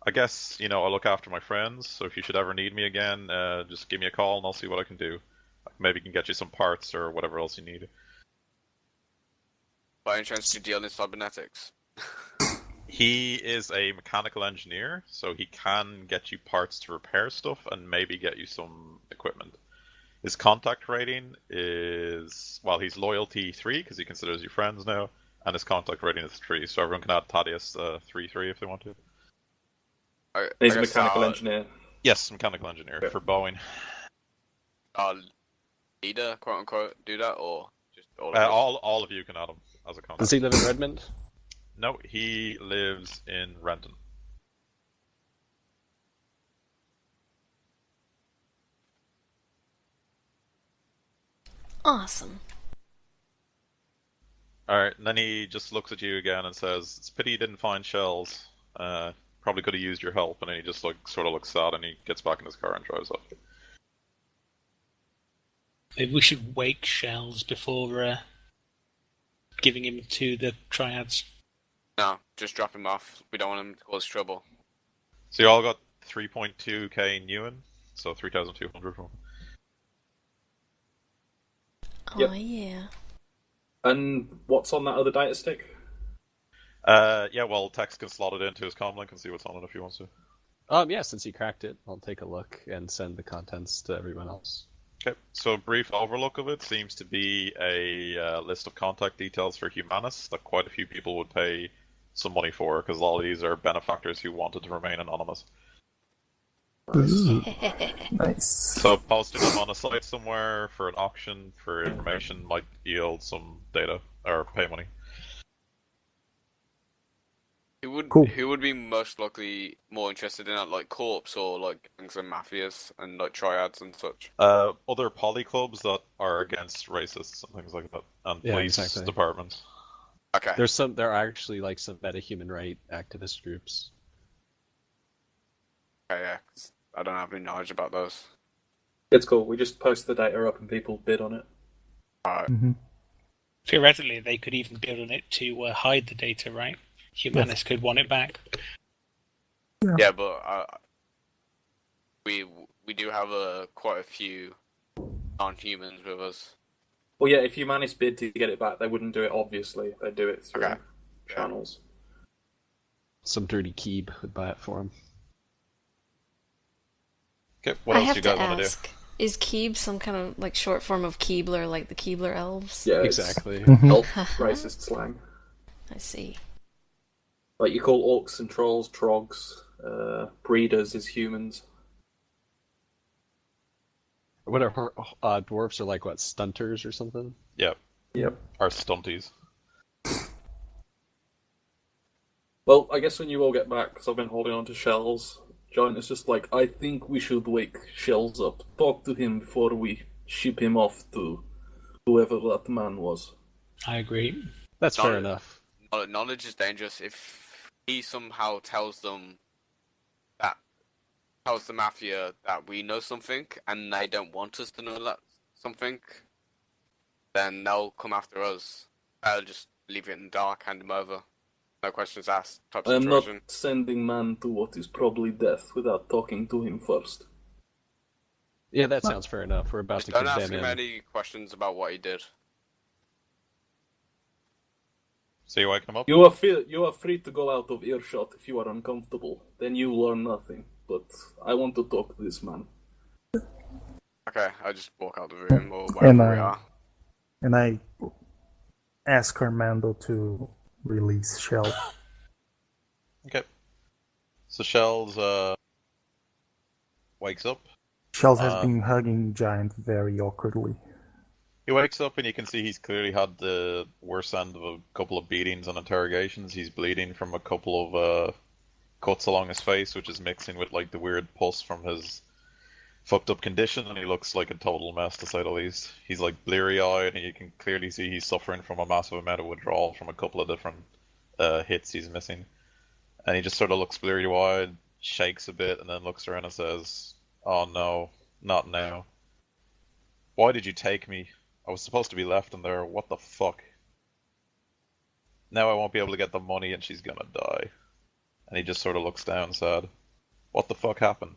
I guess, I look after my friends, so if you should ever need me again, just give me a call and I'll see what I can do. Maybe can get you some parts or whatever else you need. By any chance, do you deal in cybernetics? He is a mechanical engineer, so he can get you parts to repair stuff and maybe get you some equipment. His contact rating is, well, he's loyalty 3 because he considers you friends now, and his contact rating is 3, so everyone can add Thaddeus 3-3 if they want to. He's a mechanical engineer. Yes, mechanical engineer for Boeing. Leader, quote unquote, do that, or just all of all of you can add him as a contact. Does he live in Redmond? No, he lives in Renton. Awesome. Alright, and then he just looks at you again and says, it's a pity you didn't find Shells. Probably could have used your help, and then he just sort of looks sad and he gets back in his car and drives off. Maybe we should wake Shells before giving him to the triads. No, just drop him off. We don't want him to cause trouble. So you all got 3.2k Newen, so 3,200 from him. Oh, Yep. yeah. And what's on that other data stick? Yeah, well, Tex can slot it into his comlink and see what's on it if he wants to. Yeah, since he cracked it, I'll take a look and send the contents to everyone else. Okay, so a brief overlook of it seems to be a list of contact details for Humanus that quite a few people would pay some money for, because a lot of these are benefactors who wanted to remain anonymous. Ooh, nice. So posting them on a site somewhere for an auction for information might yield some data, or pay money. Cool. Who would be most likely more interested in that, like corps or like gangs and mafias and like triads and such? Other poly clubs that are against racists and things like that, and Yeah, police exactly. departments. Okay. There are actually like some meta-human right activist groups. Okay, yeah. 'Cause I don't have any knowledge about those. It's cool. We just post the data up and people bid on it. Alright. Mm-hmm. Theoretically, they could even build on it to hide the data, right? Humanus could want it back. Yeah, but we do have quite a few non-humans with us. Well, yeah, if Humanis bid to get it back, they wouldn't do it, obviously. They'd do it through Okay. channels. Some dirty Keeb would buy it for him. Okay, what I else have do you to guys want to do? ask, is Keeb some kind of like short form of Keebler, like the Keebler elves? Yeah, Exactly. it's elf racist slang. I see. Like, you call orcs and trolls trogs, breeders is humans. What are dwarves are like? What, stunters or something? Yeah, Yep. our stunties. Well, I guess when you all get back, because I've been holding on to Shells, Giant is just like, I think we should wake Shells up. Talk to him before we ship him off to whoever that man was. I agree. That's fair Knowledge- enough. Knowledge is dangerous. If he somehow tells the mafia that we know something and they don't want us to know that something, then they'll come after us. I'll just leave it in the dark, hand him over. No questions asked type I am not situation. sending man to what is probably death without talking to him first. Yeah, that sounds fair enough. We're about Just to don't ask condemn him him. any questions about what he did. So you waking him up? You are free to go out of earshot if you are uncomfortable. Then you learn nothing. But I want to talk to this man. Okay, I just walk out the room or And wherever we are. And I ask Armando to release Shell. Okay. So Shells wakes up. Shells has been hugging Giant very awkwardly. He wakes up and you can see he's clearly had the worst end of a couple of beatings and interrogations. He's bleeding from a couple of cuts along his face, which is mixing with like the weird pus from his fucked up condition, and he looks like a total mess to say the least. He's like bleary eyed, and you can clearly see he's suffering from a massive amount of withdrawal from a couple of different hits he's missing. And he just sort of looks bleary eyed, shakes a bit, and then looks around and says, "Oh no, not now. Why did you take me? I was supposed to be left in there. What the fuck? Now I won't be able to get the money and she's gonna die." And he just sort of looks down sad. What the fuck happened?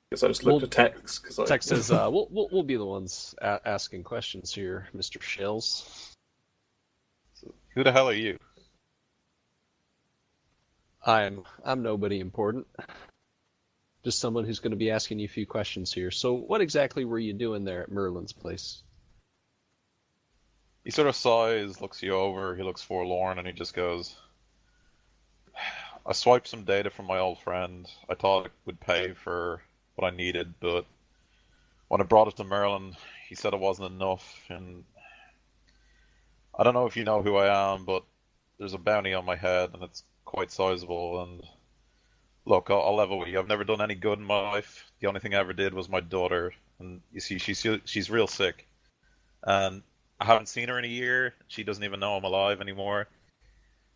Guess I just looked at Tex. Tex says, we'll be the ones asking questions here, Mr. Shells. So, who the hell are you? I'm nobody important. Just someone who's going to be asking you a few questions here. So what exactly were you doing there at Merlin's place? He sort of sighs, looks you over, he looks forlorn, and he just goes, "I swiped some data from my old friend. I thought it would pay for what I needed, but when I brought it to Merlin, he said it wasn't enough, and I don't know if you know who I am, but there's a bounty on my head, and it's quite sizable, and look, I'll level with you. I've never done any good in my life. The only thing I ever did was my daughter, and you see, she's real sick, and I haven't seen her in a year. She doesn't even know I'm alive anymore.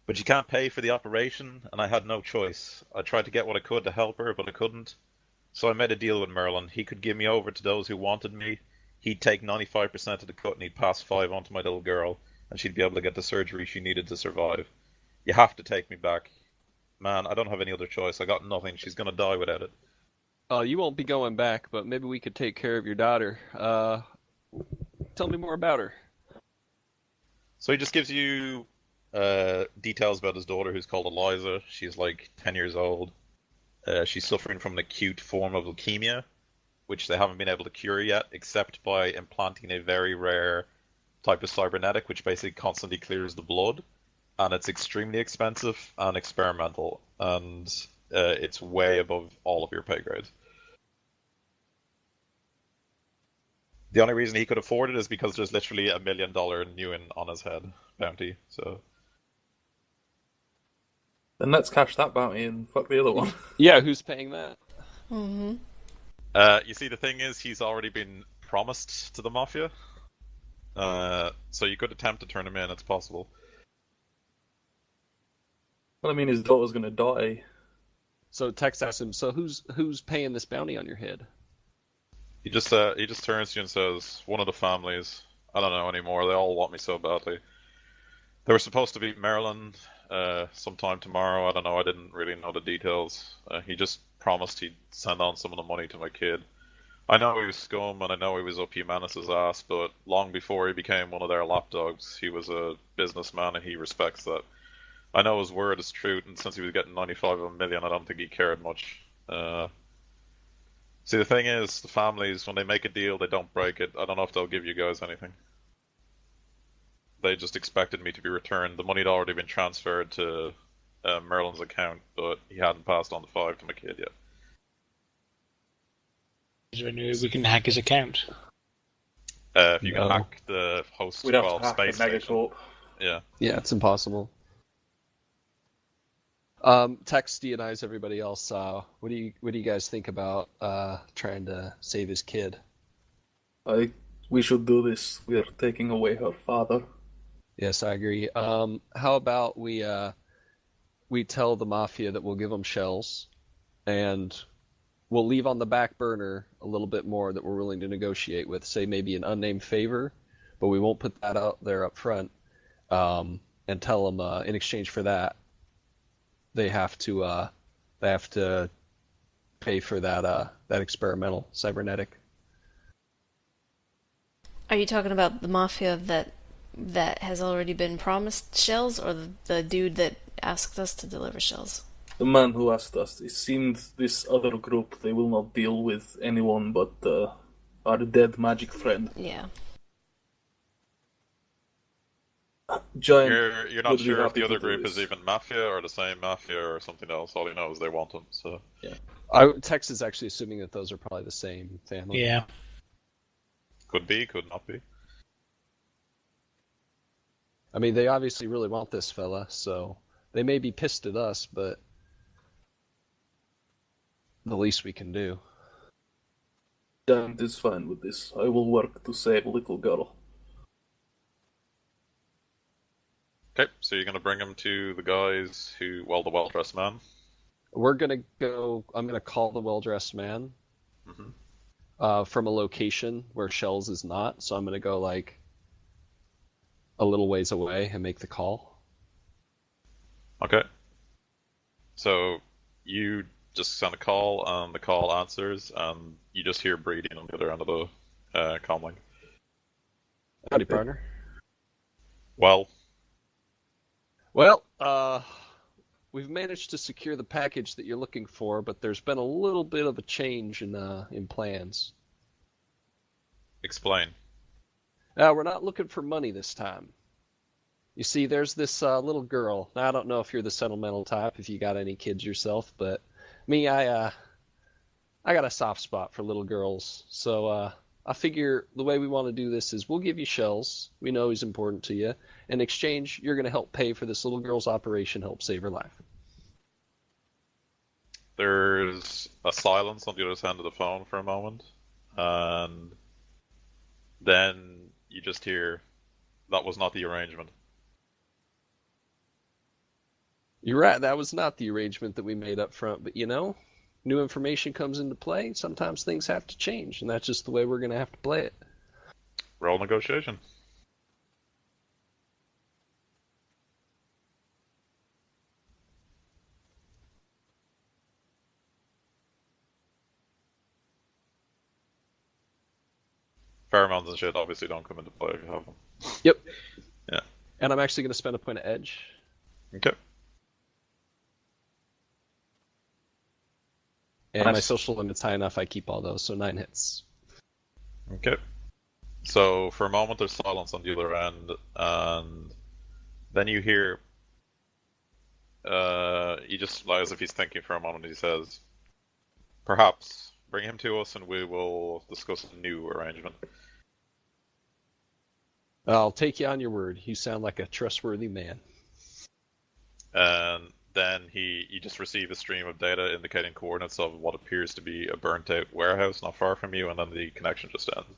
But she can't pay for the operation, and I had no choice. I tried to get what I could to help her, but I couldn't. So I made a deal with Merlin. He could give me over to those who wanted me. He'd take 95% of the cut, and he'd pass 5 on to my little girl, and she'd be able to get the surgery she needed to survive. You have to take me back. Man, I don't have any other choice. I got nothing. She's gonna die without it." You won't be going back, but maybe we could take care of your daughter. Tell me more about her. So he just gives you details about his daughter, who's called Eliza. She's like 10 years old. She's suffering from an acute form of leukemia, which they haven't been able to cure yet, except by implanting a very rare type of cybernetic, which basically constantly clears the blood. And it's extremely expensive and experimental, and it's way above all of your pay grades. The only reason he could afford it is because there's literally $1 million Newen on his head bounty. So Then let's cash that bounty and fuck the other one. Yeah, who's paying that? Mm-hmm. you see, the thing is, he's already been promised to the mafia. So you could attempt to turn him in. It's possible. Well, I mean, his daughter's gonna die. So Tex asks him, so who's paying this bounty on your head? He just turns to you and says, "One of the families. I don't know anymore. They all want me so badly. They were supposed to beat Merlin sometime tomorrow. I don't know. I didn't really know the details. He just promised he'd send on some of the money to my kid. I know he was scum and I know he was up Humanis' ass, but long before he became one of their lapdogs, he was a businessman and he respects that. I know his word is true, and since he was getting 95 of a million, I don't think he cared much. See, the thing is, the families, when they make a deal, they don't break it. I don't know if they'll give you guys anything. They just expected me to be returned. The money had already been transferred to Merlin's account, but he hadn't passed on the 5 to my kid yet. Is there any way we can hack his account? If you can No. hack the host We'd have 12 to hack space a station. megacorp. Yeah. Yeah, it's impossible. Tex deionize everybody else. What do you guys think about trying to save his kid? We should do this. We are taking away her father. Yes, I agree. How about we tell the mafia that we'll give them shells, and we'll leave on the back burner a little bit more that we're willing to negotiate with. Say maybe an unnamed favor, but we won't put that out there up front. And tell them in exchange for that, they have to pay for that experimental cybernetic. Are you talking about the mafia that has already been promised shells, or the dude that asked us to deliver shells? The man who asked us, it seemed this other group, they will not deal with anyone but our dead magic friend. Yeah. Giant. You're not would be sure if happy the to other do group this. is even mafia or the same mafia or something else. All you know is they want them. So Tex is actually assuming that those are probably the same family. Yeah. could be, could not be. I mean, they obviously really want this fella, so they may be pissed at us, but the least we can do. Giant is fine with this. I will work to save little girl. Okay, so you're gonna bring him to the guys who, well, the well-dressed man. We're gonna go. I'm gonna call the well-dressed man from a location where Shells is not. So I'm gonna go like a little ways away and make the call. Okay. So you just send a call, and the call answers, and you just hear breathing on the other end of the comlink. Howdy, partner. Well, We've managed to secure the package that you're looking for, but there's been a little bit of a change in plans. explain. We're not looking for money this time. You see, there's this little girl. Now, I don't know if you're the sentimental type, if you got any kids yourself, but me, I got a soft spot for little girls. So I figure the way we want to do this is we'll give you Shells. We know he's important to you. In exchange, you're going to help pay for this little girl's operation, help save her life. There's a silence on the other end of the phone for a moment, and then you just hear, "That was not the arrangement." You're right, that was not the arrangement that we made up front, but new information comes into play. Sometimes things have to change, and that's just the way we're going to have to play it. Roll negotiation. Pheromones and shit obviously don't come into play if you have them. Yep. Yeah. And I'm actually going to spend a point of edge. Okay. And my Nice. social limit's high enough, I keep all those, so 9 hits. Okay. So for a moment there's silence on the other end, and then you hear, he just lies as if he's thinking for a moment. He says, "Perhaps bring him to us and we will discuss a new arrangement." I'll take you on your word. You sound like a trustworthy man. And then you just receive a stream of data indicating coordinates of what appears to be a burnt out warehouse not far from you, and then the connection just ends.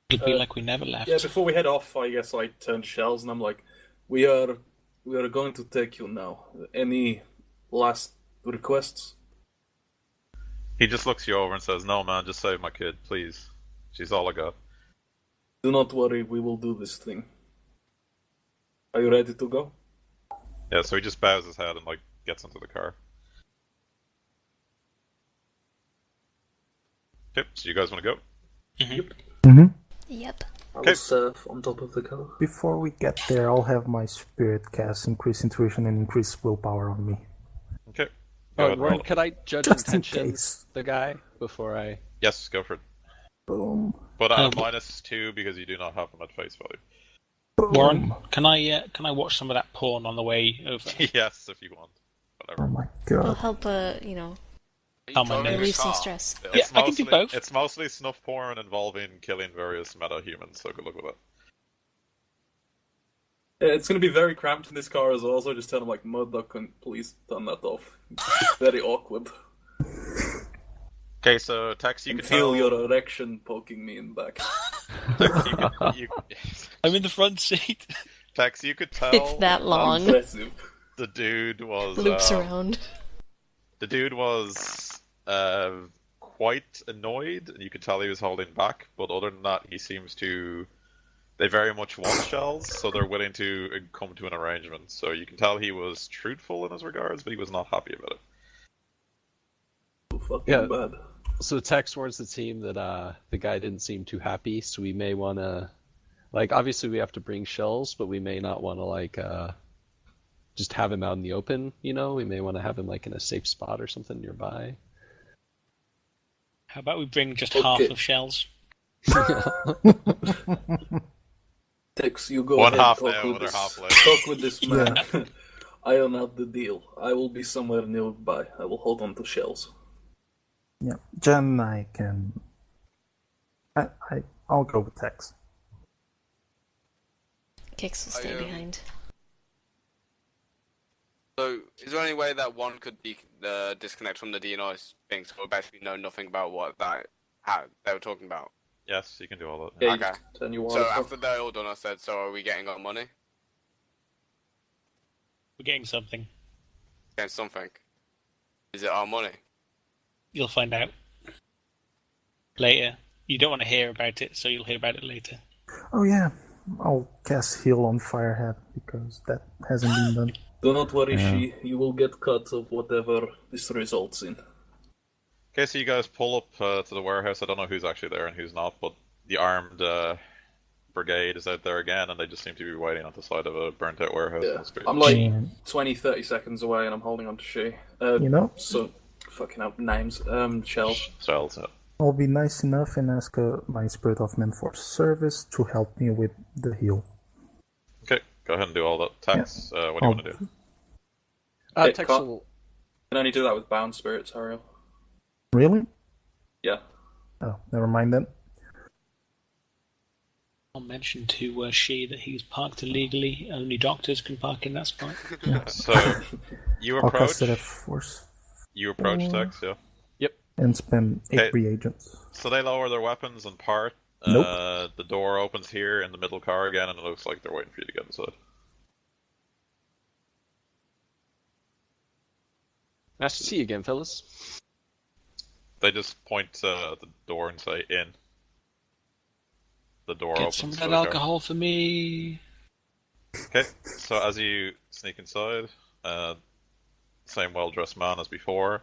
It'll be like we never left. Yeah, before we head off, I guess I turn to Shells and I'm like, we are going to take you now. Any last requests? He just looks you over and says, "No, man, just save my kid, please. She's all I got." Do not worry, we will do this thing. Are you ready to go? Yeah, so he just bows his head and like gets into the car. Okay, so you guys want to go? Mm-hmm. Yep. I Okay. will surf on top of the car. Before we get there, I'll have my spirit cast increase intuition and increase willpower on me. Okay. Go ahead and roll Warren, it. could I judge Just in intentions case. the guy before I? Yes, go for it. Boom. But at Oh, -2 because you do not have them at face value. Boom. Warren, can I watch some of that porn on the way over? Yes, if you want. Oh Whatever. my It'll god. help, Are you Oh, my driving a relieve some car? stress. Bill? Yeah, I can do both. It's mostly snuff porn involving killing various meta-humans, so good luck with it. Yeah, it's going to be very cramped in this car as well, so just tell him, like, Murdoch, can please turn that off. Very awkward. Okay, so Tex, you You can can feel tell. your erection poking me in the back. Tex, I'm in the front seat. Tex, you could tell. It's that long. Impressive. The dude was. Loops around. The dude was quite annoyed, and you could tell he was holding back. But other than that, he seems to. They very much want shells, so they're willing to come to an arrangement. So you can tell he was truthful in his regards, but he was not happy about it. So fucking Yeah. bad. So text warns the team that the guy didn't seem too happy, so we may want to, like, obviously we have to bring shells, but we may not want to like just have him out in the open. You know, we may want to have him like in a safe spot or something nearby. How about we bring just Okay. half of shells? Tex, you go One ahead, half talk now, with other this, half later. talk with this man. Iron out the deal. I will be somewhere nearby. I will hold on to shells. Yeah. Jen, I can. I'll go with Tex. Kicks will stay behind. So, is there any way that one could disconnect from the DNI thing, so we basically know nothing about how they were talking about? Yes, you can do all that. Yeah, Okay. you turn your So wires off. after they're all done, I said, "So are we getting our money?" We're getting something. Getting something. Is it our money? You'll find out later. You don't want to hear about it, so you'll hear about it later. Oh yeah. I'll cast heal on Firehead because that hasn't been done. Do not worry, Yeah. you will get cut of whatever this results in. Okay, so you guys pull up to the warehouse. I don't know who's actually there and who's not, but the armed brigade is out there again, and they just seem to be waiting at the side of a burnt-out warehouse. Yeah. on the street. I'm like And, 20-30 seconds away and I'm holding on to she. you know, So, fucking up names. Shells. Shells, yeah. I'll be nice enough and ask my Spirit of Men for service to help me with the heal. Okay, go ahead and do all that. Tex, what do you want to do? Hey, Tex can't- will. can only do that with bound spirits, Ariel. Really? Yeah. Oh, never mind then. I'll mention to she that he's parked illegally. Only doctors can park in that spot. So, you I'll approach. cast it at force You approach Tex, yeah. and spend 8 Okay. reagents. So they lower their weapons and part. Nope. The door opens here in the middle car again, and it looks like they're waiting for you to get inside. Nice to see you again, fellas. They just point at the door and say, "In." The door Get opens. some of to that the car. alcohol for me. Okay, so as you sneak inside, same well-dressed man as before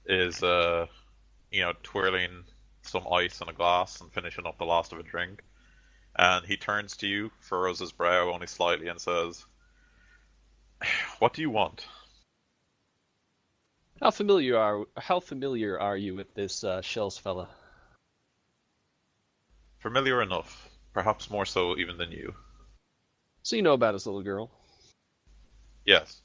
is, twirling some ice in a glass and finishing up the last of a drink. And he turns to you, furrows his brow only slightly, and says, "What do you want?" How familiar are you with this Shells fella? Familiar enough, perhaps more so even than you. So you know about his little girl. Yes.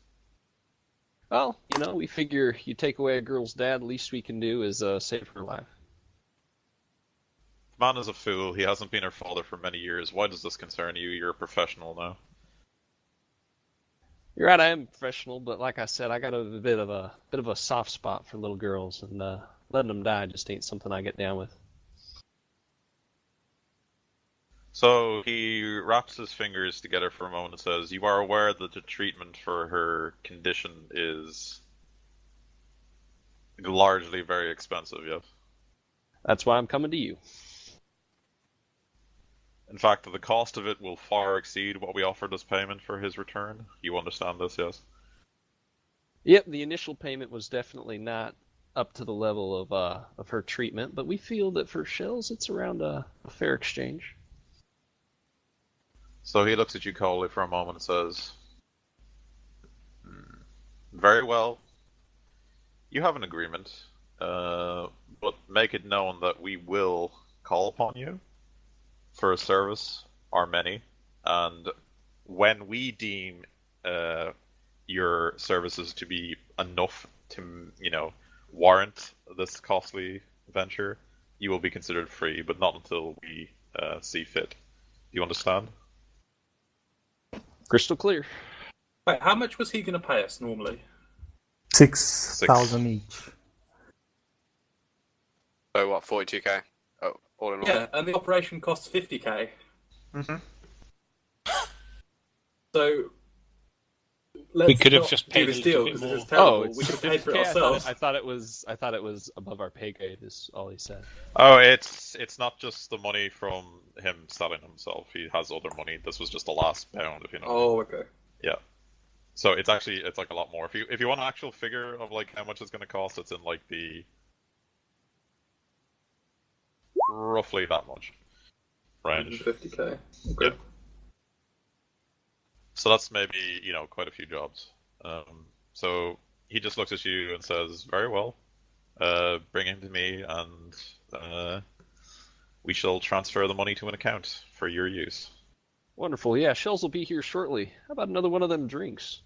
Well, we figure you take away a girl's dad, least we can do is save her life. The man is a fool. He hasn't been her father for many years. Why does this concern you? You're a professional now. You're right, I am professional, but like I said, I got a bit of a soft spot for little girls, and letting them die just ain't something I get down with. So he wraps his fingers together for a moment and says, "You are aware that the treatment for her condition is largely very expensive, yes. That's why I'm coming to you. In fact, the cost of it will far exceed what we offered as payment for his return. You understand this, yes? Yep, the initial payment was definitely not up to the level of her treatment, but we feel that for shells, it's around a fair exchange. So he looks at you coldly for a moment and says, very well. You have an agreement, but make it known that we will call upon you for a service or many, and when we deem your services to be enough to, warrant this costly venture, you will be considered free, but not until we see fit. Do you understand? Crystal clear. Wait, how much was he going to pay us normally? 6,000 each. So what, 42k? Oh, all in all. Yeah, and the operation costs 50k. Mm-hmm. So let's We could have not just do paid a this little deal bit because more. this is terrible. It's We should have paid for it 50K? ourselves. I thought it was above our pay grade. Is all he said. Oh, it's not just the money from him selling himself. He has other money. This was just the last pound, if you know. Oh, okay. Yeah. So it's like a lot more. If you want an actual figure of like how much it's going to cost, it's in like the roughly that much range. 150k. Okay. Yeah. So that's maybe quite a few jobs. So he just looks at you and says, "Very well. Bring him to me, and we shall transfer the money to an account for your use." Wonderful. Yeah, shells will be here shortly. How about another one of them drinks?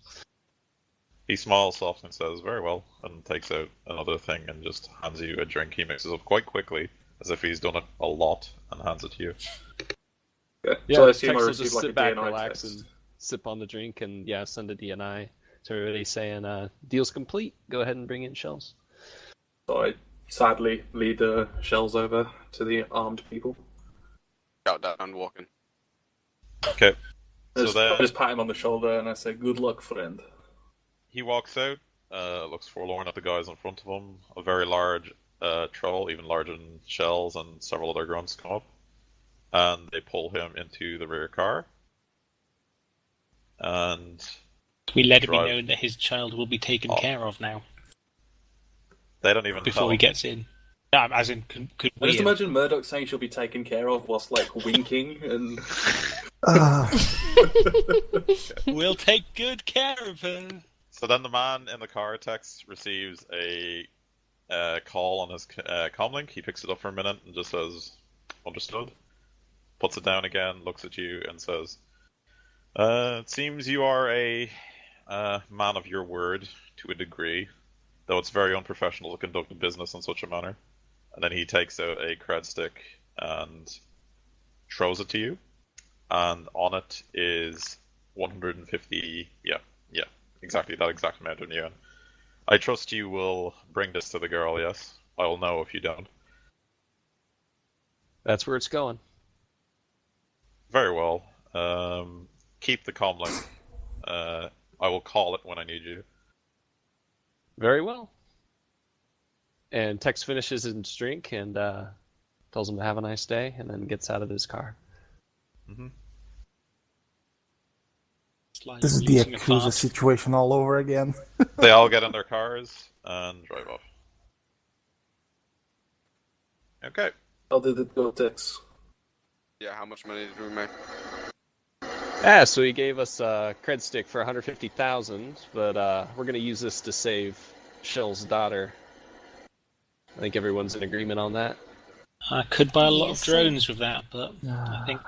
He smiles softly and says, "Very well," and takes out another thing and just hands you a drink. He mixes up quite quickly, as if he's done it a lot, and hands it to you. Okay. Yeah, So I assume Tex I will received just like a sit back, DNI relax, text. and sip on the drink, and send a DNI to everybody saying, "Deal's complete. Go ahead and bring in shells." So I sadly lead the shells over to the armed people. Shout down, walking. Okay. I So just pat him on the shoulder and I say, "Good luck, friend." he walks out, looks forlorn at the guys in front of him. A very large troll, even larger than Shells, and several other grunts come up. And they pull him into the rear car. And We let it be drive. known that his child will be taken care of now They don't even before tell he him. gets in. No, as in, could I we? just imagine Murdoch saying she'll be taken care of whilst like winking and. We'll take good care of her. So then the man in the car text receives a call on his comlink. He picks it up for a minute and just says, "Understood." Puts it down again, looks at you, and says, "It seems you are a man of your word to a degree, though it's very unprofessional to conduct a business in such a manner." And then he takes out a cred stick and throws it to you, and on it is 150. Yeah, exactly that exact amount of yuan. I trust you will bring this to the girl. Yes, I'll know if you don't. That's where it's going. Very well. Keep the comlink. I will call it when I need you. Very well. And Tex finishes his drink and tells him to have a nice day, and then gets out of his car. Mm-hmm. This is the Yakuza situation all over again. They all get in their cars and drive off. Okay. How did it go, Tex? Yeah, how much money did we make? So he gave us a cred stick for 150,000, but we're going to use this to save Shell's daughter. I think everyone's in agreement on that. I could buy a lot of Yes, drones with that, but I think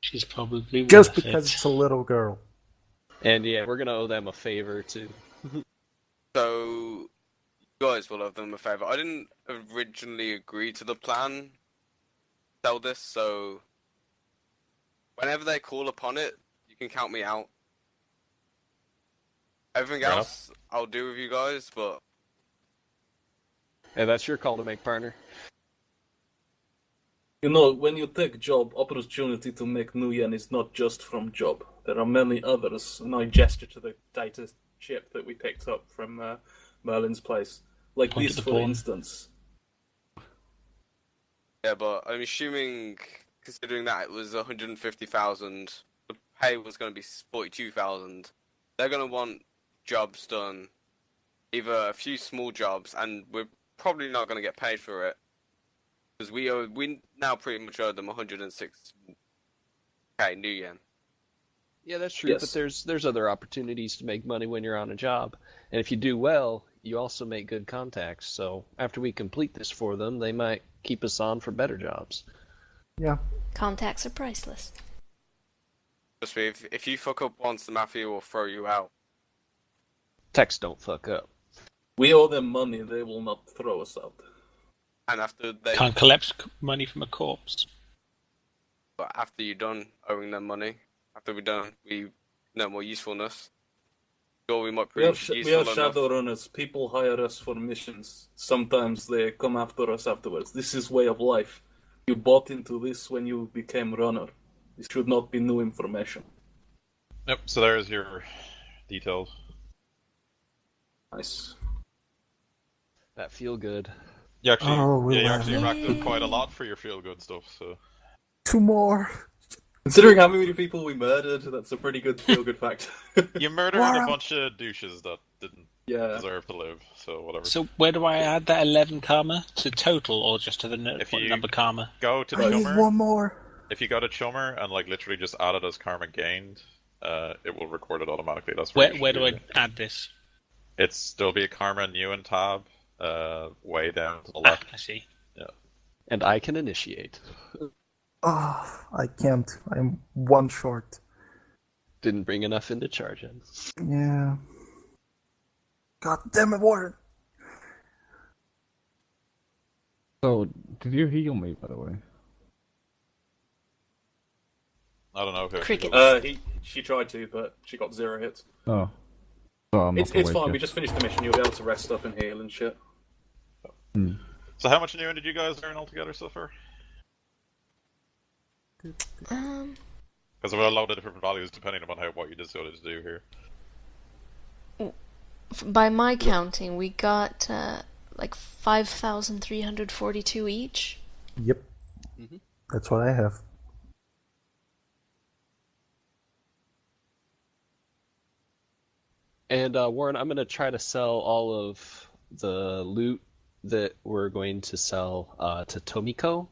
she's probably Just worth because it. it's a little girl. And yeah, we're going to owe them a favor too. So, you guys will owe them a favour. I didn't originally agree to the plan, sell this, so whenever they call upon it, you can count me out. Everything Fair else, I'll do with you guys, but And that's your call to make, partner. You know, when you take job, opportunity to make new yen is not just from job. There are many others, and I gesture to the data chip that we picked up from Merlin's place. Like Point this, at the for pawn. instance. Yeah, but I'm assuming, considering that it was 150,000, the pay was going to be 42,000. They're going to want jobs done, either a few small jobs, and we're probably not going to get paid for it because we now pretty much owe them 106k new yen. Yeah, that's true, Yes. but there's other opportunities to make money when you're on a job. And if you do well, you also make good contacts. So after we complete this for them, they might keep us on for better jobs. Yeah. Contacts are priceless. Just if you fuck up once, the mafia will throw you out. Techs don't fuck up. We owe them money, they will not throw us out. And after they, Can't collect money from a corpse. but after you're done owing them money, after we're done, we no more usefulness. Sure, we might We are, prove we are useful enough. Shadowrunners. People hire us for missions. Sometimes they come after us afterwards. This is way of life. You bought into this when you became runner. This should not be new information. Yep. So there's your details. Nice. That feel good. You actually, Oh, you relax. actually racked up quite a lot for your feel good stuff. So 2 more. Considering how many people we murdered, that's a pretty good feel-good fact. you murdered What? a bunch of douches that didn't Yeah. deserve to live. So whatever. So where do I add that 11 karma? To total or just to the If what you- number karma? Go to I need Chummer. 1 more. If you go to Chummer and like literally just add it as karma gained, it will record it automatically. That's Where you where should do I it. add this? There'll be a karma new and tab, way down to the Ah, left. I see. And I can initiate. Ah, I can't. I'm 1 short. Didn't bring enough in to charge in. Yeah. God damn it, Warren. So, did you heal me, by the way? I don't know who. Crickets. She tried to, but she got 0 hits. Oh. So I'm not It's awake fine, yet. we just finished the mission. You'll be able to rest up and heal and shit. So how much new did you guys earn altogether so far? Because there were a lot of different values depending on what you decided to do here. By my counting, we got like 5,342 each. Yep. Mhm. That's what I have. And Warren, I'm going to try to sell all of the loot that we're going to sell to Tomiko.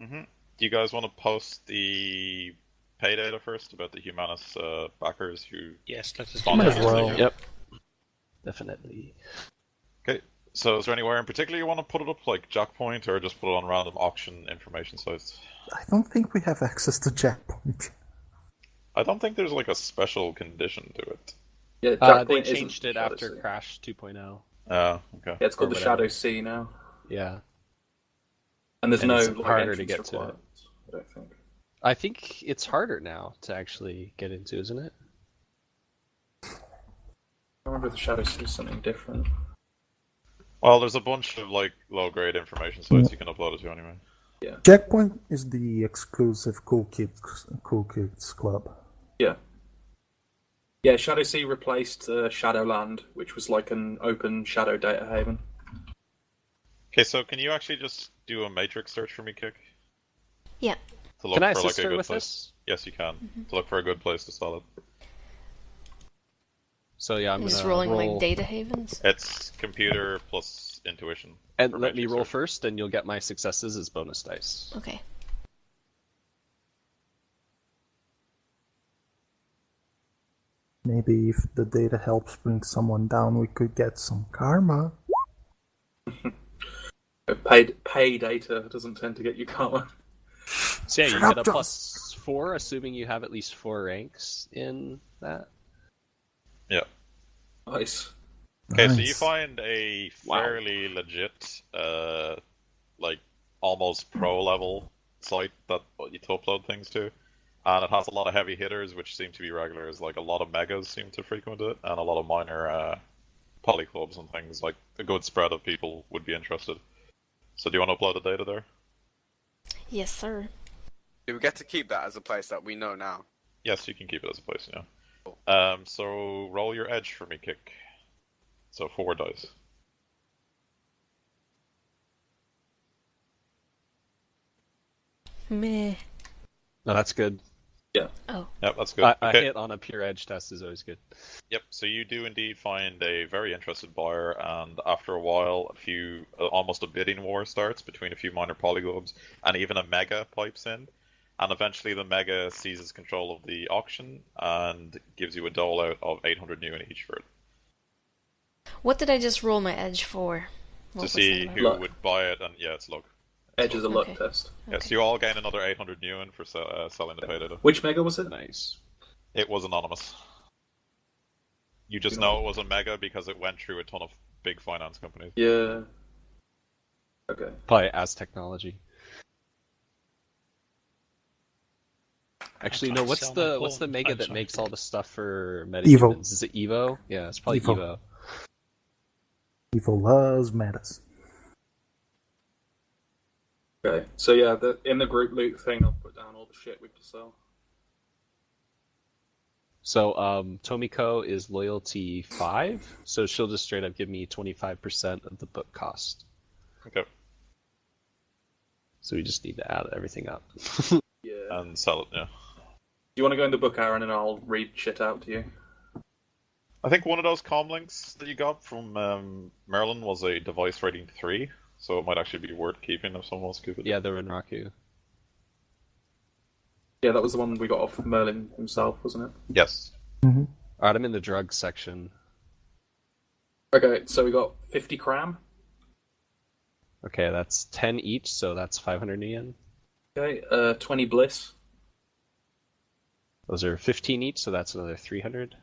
Do you guys want to post the pay data first about the Humanus backers who? Yes, let us Might do as that. well. Yep. Definitely. Okay. So is there anywhere in particular you want to put it up, like Jackpoint, or just put it on random auction information sites? I don't think we have access to Jackpoint. I don't think there's like a special condition to it. Yeah, They Jackpoint isn't changed it Shadow after Sea. Crash 2.0. Oh, okay. Yeah, it's called Or the whatever. Shadow Sea now. Yeah. And there's And no it's like, harder to entrance get to it. requirements, I don't think. I think it's harder now to actually get into, isn't it? I remember the Shadow Sea is something different. Well, there's a bunch of like low-grade information sites you can upload it to anyway. Jackpoint is the exclusive Cool Kids Club. Yeah. Yeah, Shadow Sea replaced Shadowland, which was like an open shadow data haven. Okay, so can you actually just do a matrix search for me, Kick? Yeah. To look Can I for assist like a her good with place. this? Yes, you can. To look for a good place to sell it. So yeah, I'm Just gonna rolling roll, like data havens. It's computer plus intuition. and for let me matrix roll search. first, and you'll get my successes as bonus dice. Okay. Maybe if the data helps bring someone down, we could get some karma. Pay data doesn't tend to get you karma. So yeah, you Shut get up, a Joss. +4, assuming you have at least 4 ranks in that. Yeah. Nice. Okay, so you Nice. find a fairly legit, like almost pro level site that you to upload things to, and it has a lot of heavy hitters which seem to be regulars. Like a lot of megas seem to frequent it, and a lot of minor poly clubs and things. Like a good spread of people would be interested. So do you want to upload the data there? Yes, sir. Do we get to keep that as a place that we know now? Yes, you can keep it as a place. Yeah. So roll your edge for me, Kick. So 4 dice. Meh. No, that's good. Oh. Yep, that's good. A Okay. hit on a pure edge test is always good. Yep. So you do indeed find a very interested buyer, and after a while, almost a bidding war starts between a few minor polyglobes, and even a mega pipes in, and eventually the mega seizes control of the auction and gives you a dole out of 800 new in each for it. What did I just roll my edge for? What To was see that? who Luck. would buy it, and yeah, it's luck. Edge is a luck Okay. test. Yes, you all gain another 800 new in for selling the pay data. Which mega was it? Nice. It was anonymous. You just know it was a mega because it went through a ton of big finance companies. Yeah. Okay. Probably as technology. Actually, I'm no. trying to sell my What's the porn. mega I'm that sorry. makes all the stuff for metahumans? Evo. Is it Evo? Yeah, it's probably Evo. Evo. Evil loves matters. Okay. So yeah, in the group loot thing, I'll put down all the shit we have to sell. So, Tomiko is loyalty 5, so she'll just straight up give me 25% of the book cost. Okay. So we just need to add everything up. Yeah. And sell it, yeah. Do you want to go in the book, Aaron, and I'll read shit out to you? I think one of those comm links that you got from Merlin was a device rating 3, so it might actually be worth keeping if someone wants to keep it. Yeah, the Renraku. Yeah, that was the one we got off Merlin himself, wasn't it? Yes. Alright, I'm in the drug section. Okay, so we got 50 cram. Okay, that's 10 each, so that's 500 yen. Okay, 20 bliss. Those are 15 each, so that's another 300.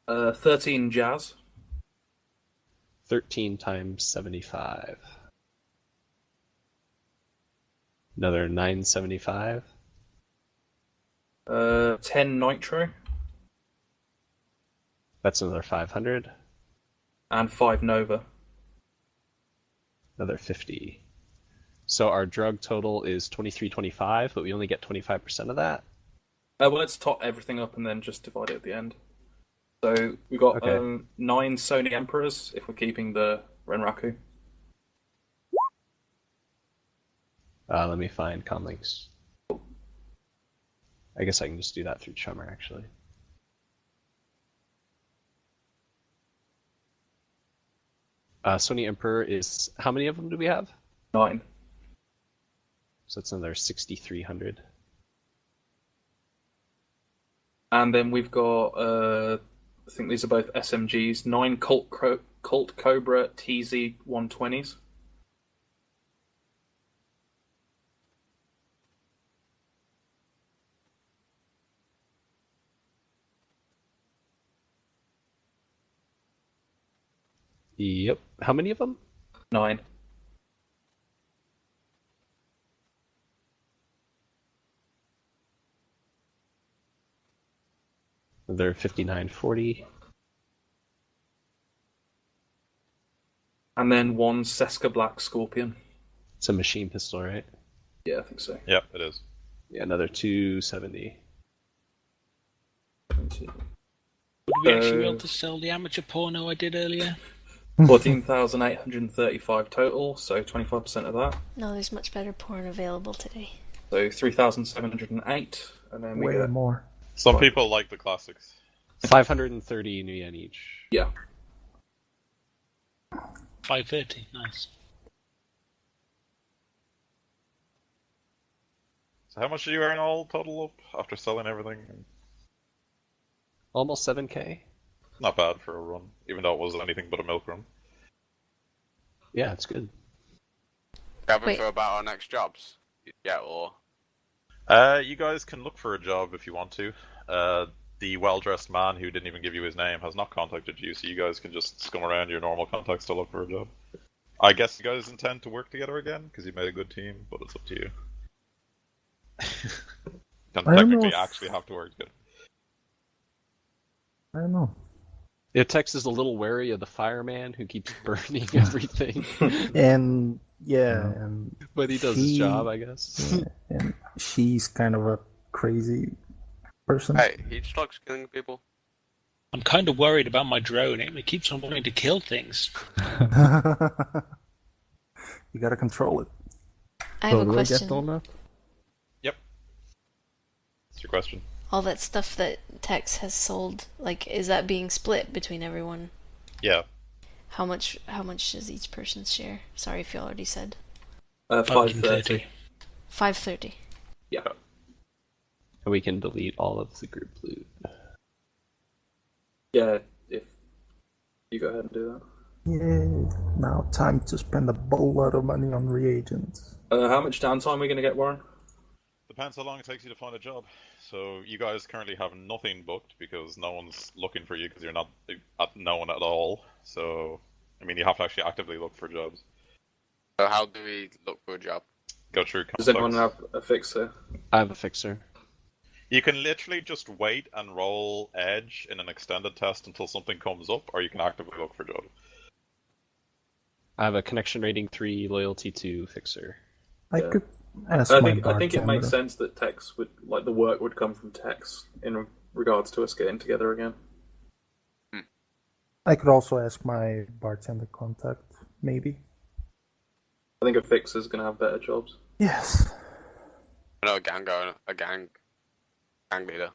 13 jazz. 13 times 75. Another 975. 10 nitro. That's another 500. And 5 nova. Another 50. So our drug total is 2325, but we only get 25% of that. Well, let's top everything up and then just divide it at the end. So we got Okay. 9 Sony Emperors if we're keeping the Renraku. Let me find comlinks. I guess I can just do that through Chummer, actually. Sony Emperor is... How many of them do we have? 9. So it's another 6,300. And then we've got, I think these are both SMGs, 9 Colt Cobra TZ 120s. Yep. How many of them? 9. They're 5940. And then 1 Seska Black Scorpion. It's a machine pistol, right? Yeah, I think so. Yep, it is. Yeah, another 270. 20. Would we actually be Uh, able to sell the amateur porno I did earlier? 14,835 total, so 25% of that. No, there's much better porn available today. So 3,708. And then we Way get... more. Some Fine. people like the classics. 530 new yen each. Yeah. 530, nice. So how much did you earn all total up after selling everything? Almost 7k. Not bad for a run, even though it was anything but a milk run. Yeah, it's good. Having Wait. for about our next jobs? Yeah, or... You guys can look for a job if you want to. The well-dressed man who didn't even give you his name has not contacted you, so you guys can just scum around your normal contacts to look for a job. I guess you guys intend to work together again, because you made a good team, but it's up to you. Don't I don't know technically if- actually have to work together. I don't know. Yeah, Tex is a little wary of the fireman who keeps burning everything, And yeah, and but he does his job, I guess. yeah, and she's kind of a crazy person. Hey, he just likes killing people. I'm kind of worried about my drone. It keeps on wanting to kill things. You gotta control it. I have a will I question. get all that? What's your question? All that stuff that Tex has sold, like, is that being split between everyone? Yeah. How much does each person share? Sorry if you already said. 530. 530. Yeah. And we can delete all of the group loot. Yeah, if you go ahead and do that. Yay. Now time to spend a boatload of money on reagents. How much downtime are we going to get, Warren? Depends how long it takes you to find a job. So you guys currently have nothing booked because no one's looking for you because you're not known at all. So, I mean, you have to actually actively look for jobs. So how do we look for a job? Go through Does contacts. anyone have a fixer? I have a fixer. You can literally just wait and roll edge in an extended test until something comes up, or you can actively look for jobs. I have a connection rating 3, loyalty 2 fixer. I Yeah. could ask I my think it makes bartender. sense that Tex would, like, the work would come from Tex in regards to us getting together again. I could also ask my bartender contact, maybe. I think a fixer's going to have better jobs. Yes. I know a gang leader.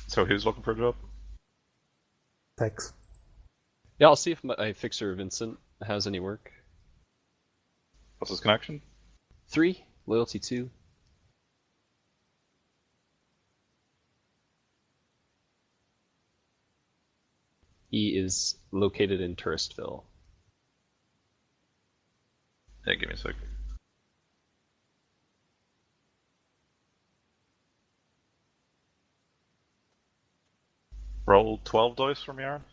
So who's looking for a job? Tex. Yeah, I'll see if my fixer Vincent has any work. What's his connection? 3, loyalty 2. He is located in Touristville. Yeah, give me a sec. Roll 12 dice for me, Aaron.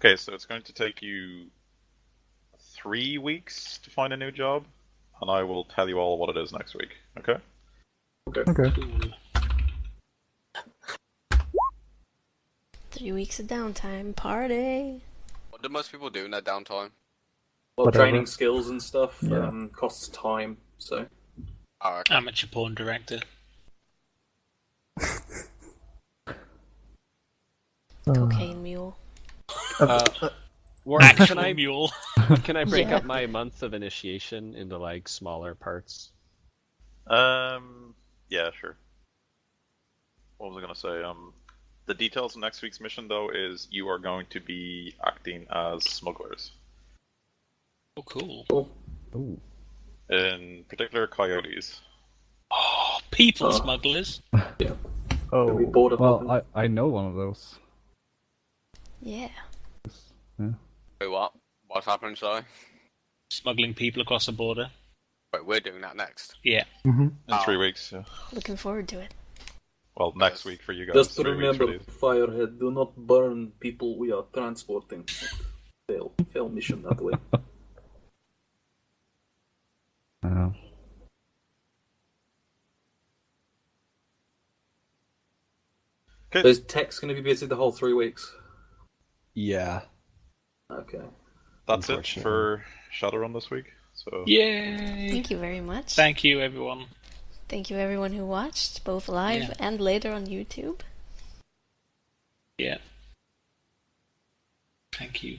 Okay, so it's going to take you 3 weeks to find a new job, and I will tell you all what it is next week. Okay? Okay. 3 weeks of downtime. Party. What do most people do in their downtime? Well, Whatever. training skills and stuff Yeah. costs time, so... Oh, okay. Amateur porn director. Cocaine mule. Warren, can Actual I mule. can I break Yeah. up my month of initiation into like smaller parts? Yeah, sure. What was I gonna say? The details of next week's mission, though, is you are going to be acting as smugglers. Oh, cool. Ooh. In particular, coyotes. Oh, people Oh. smugglers. Oh, we bored of well, nothing? I know one of those. Yeah. Wait, what? What's happening, sorry? Smuggling people across the border. Wait, we're doing that next. Yeah. Mm-hmm. In 3 weeks, yeah. Looking forward to it. Well, next week for you guys. Just 3 weeks remember, for these. Firehead, do not burn people we are transporting. Fail mission that way. Okay. Is Tex going to be busy the whole 3 weeks? Yeah. Okay. That's it Unfortunately. for Shadowrun this week. So Yay! Thank you very much. Thank you, everyone. Thank you everyone who watched, both live Yeah. and later on YouTube. Yeah. Thank you.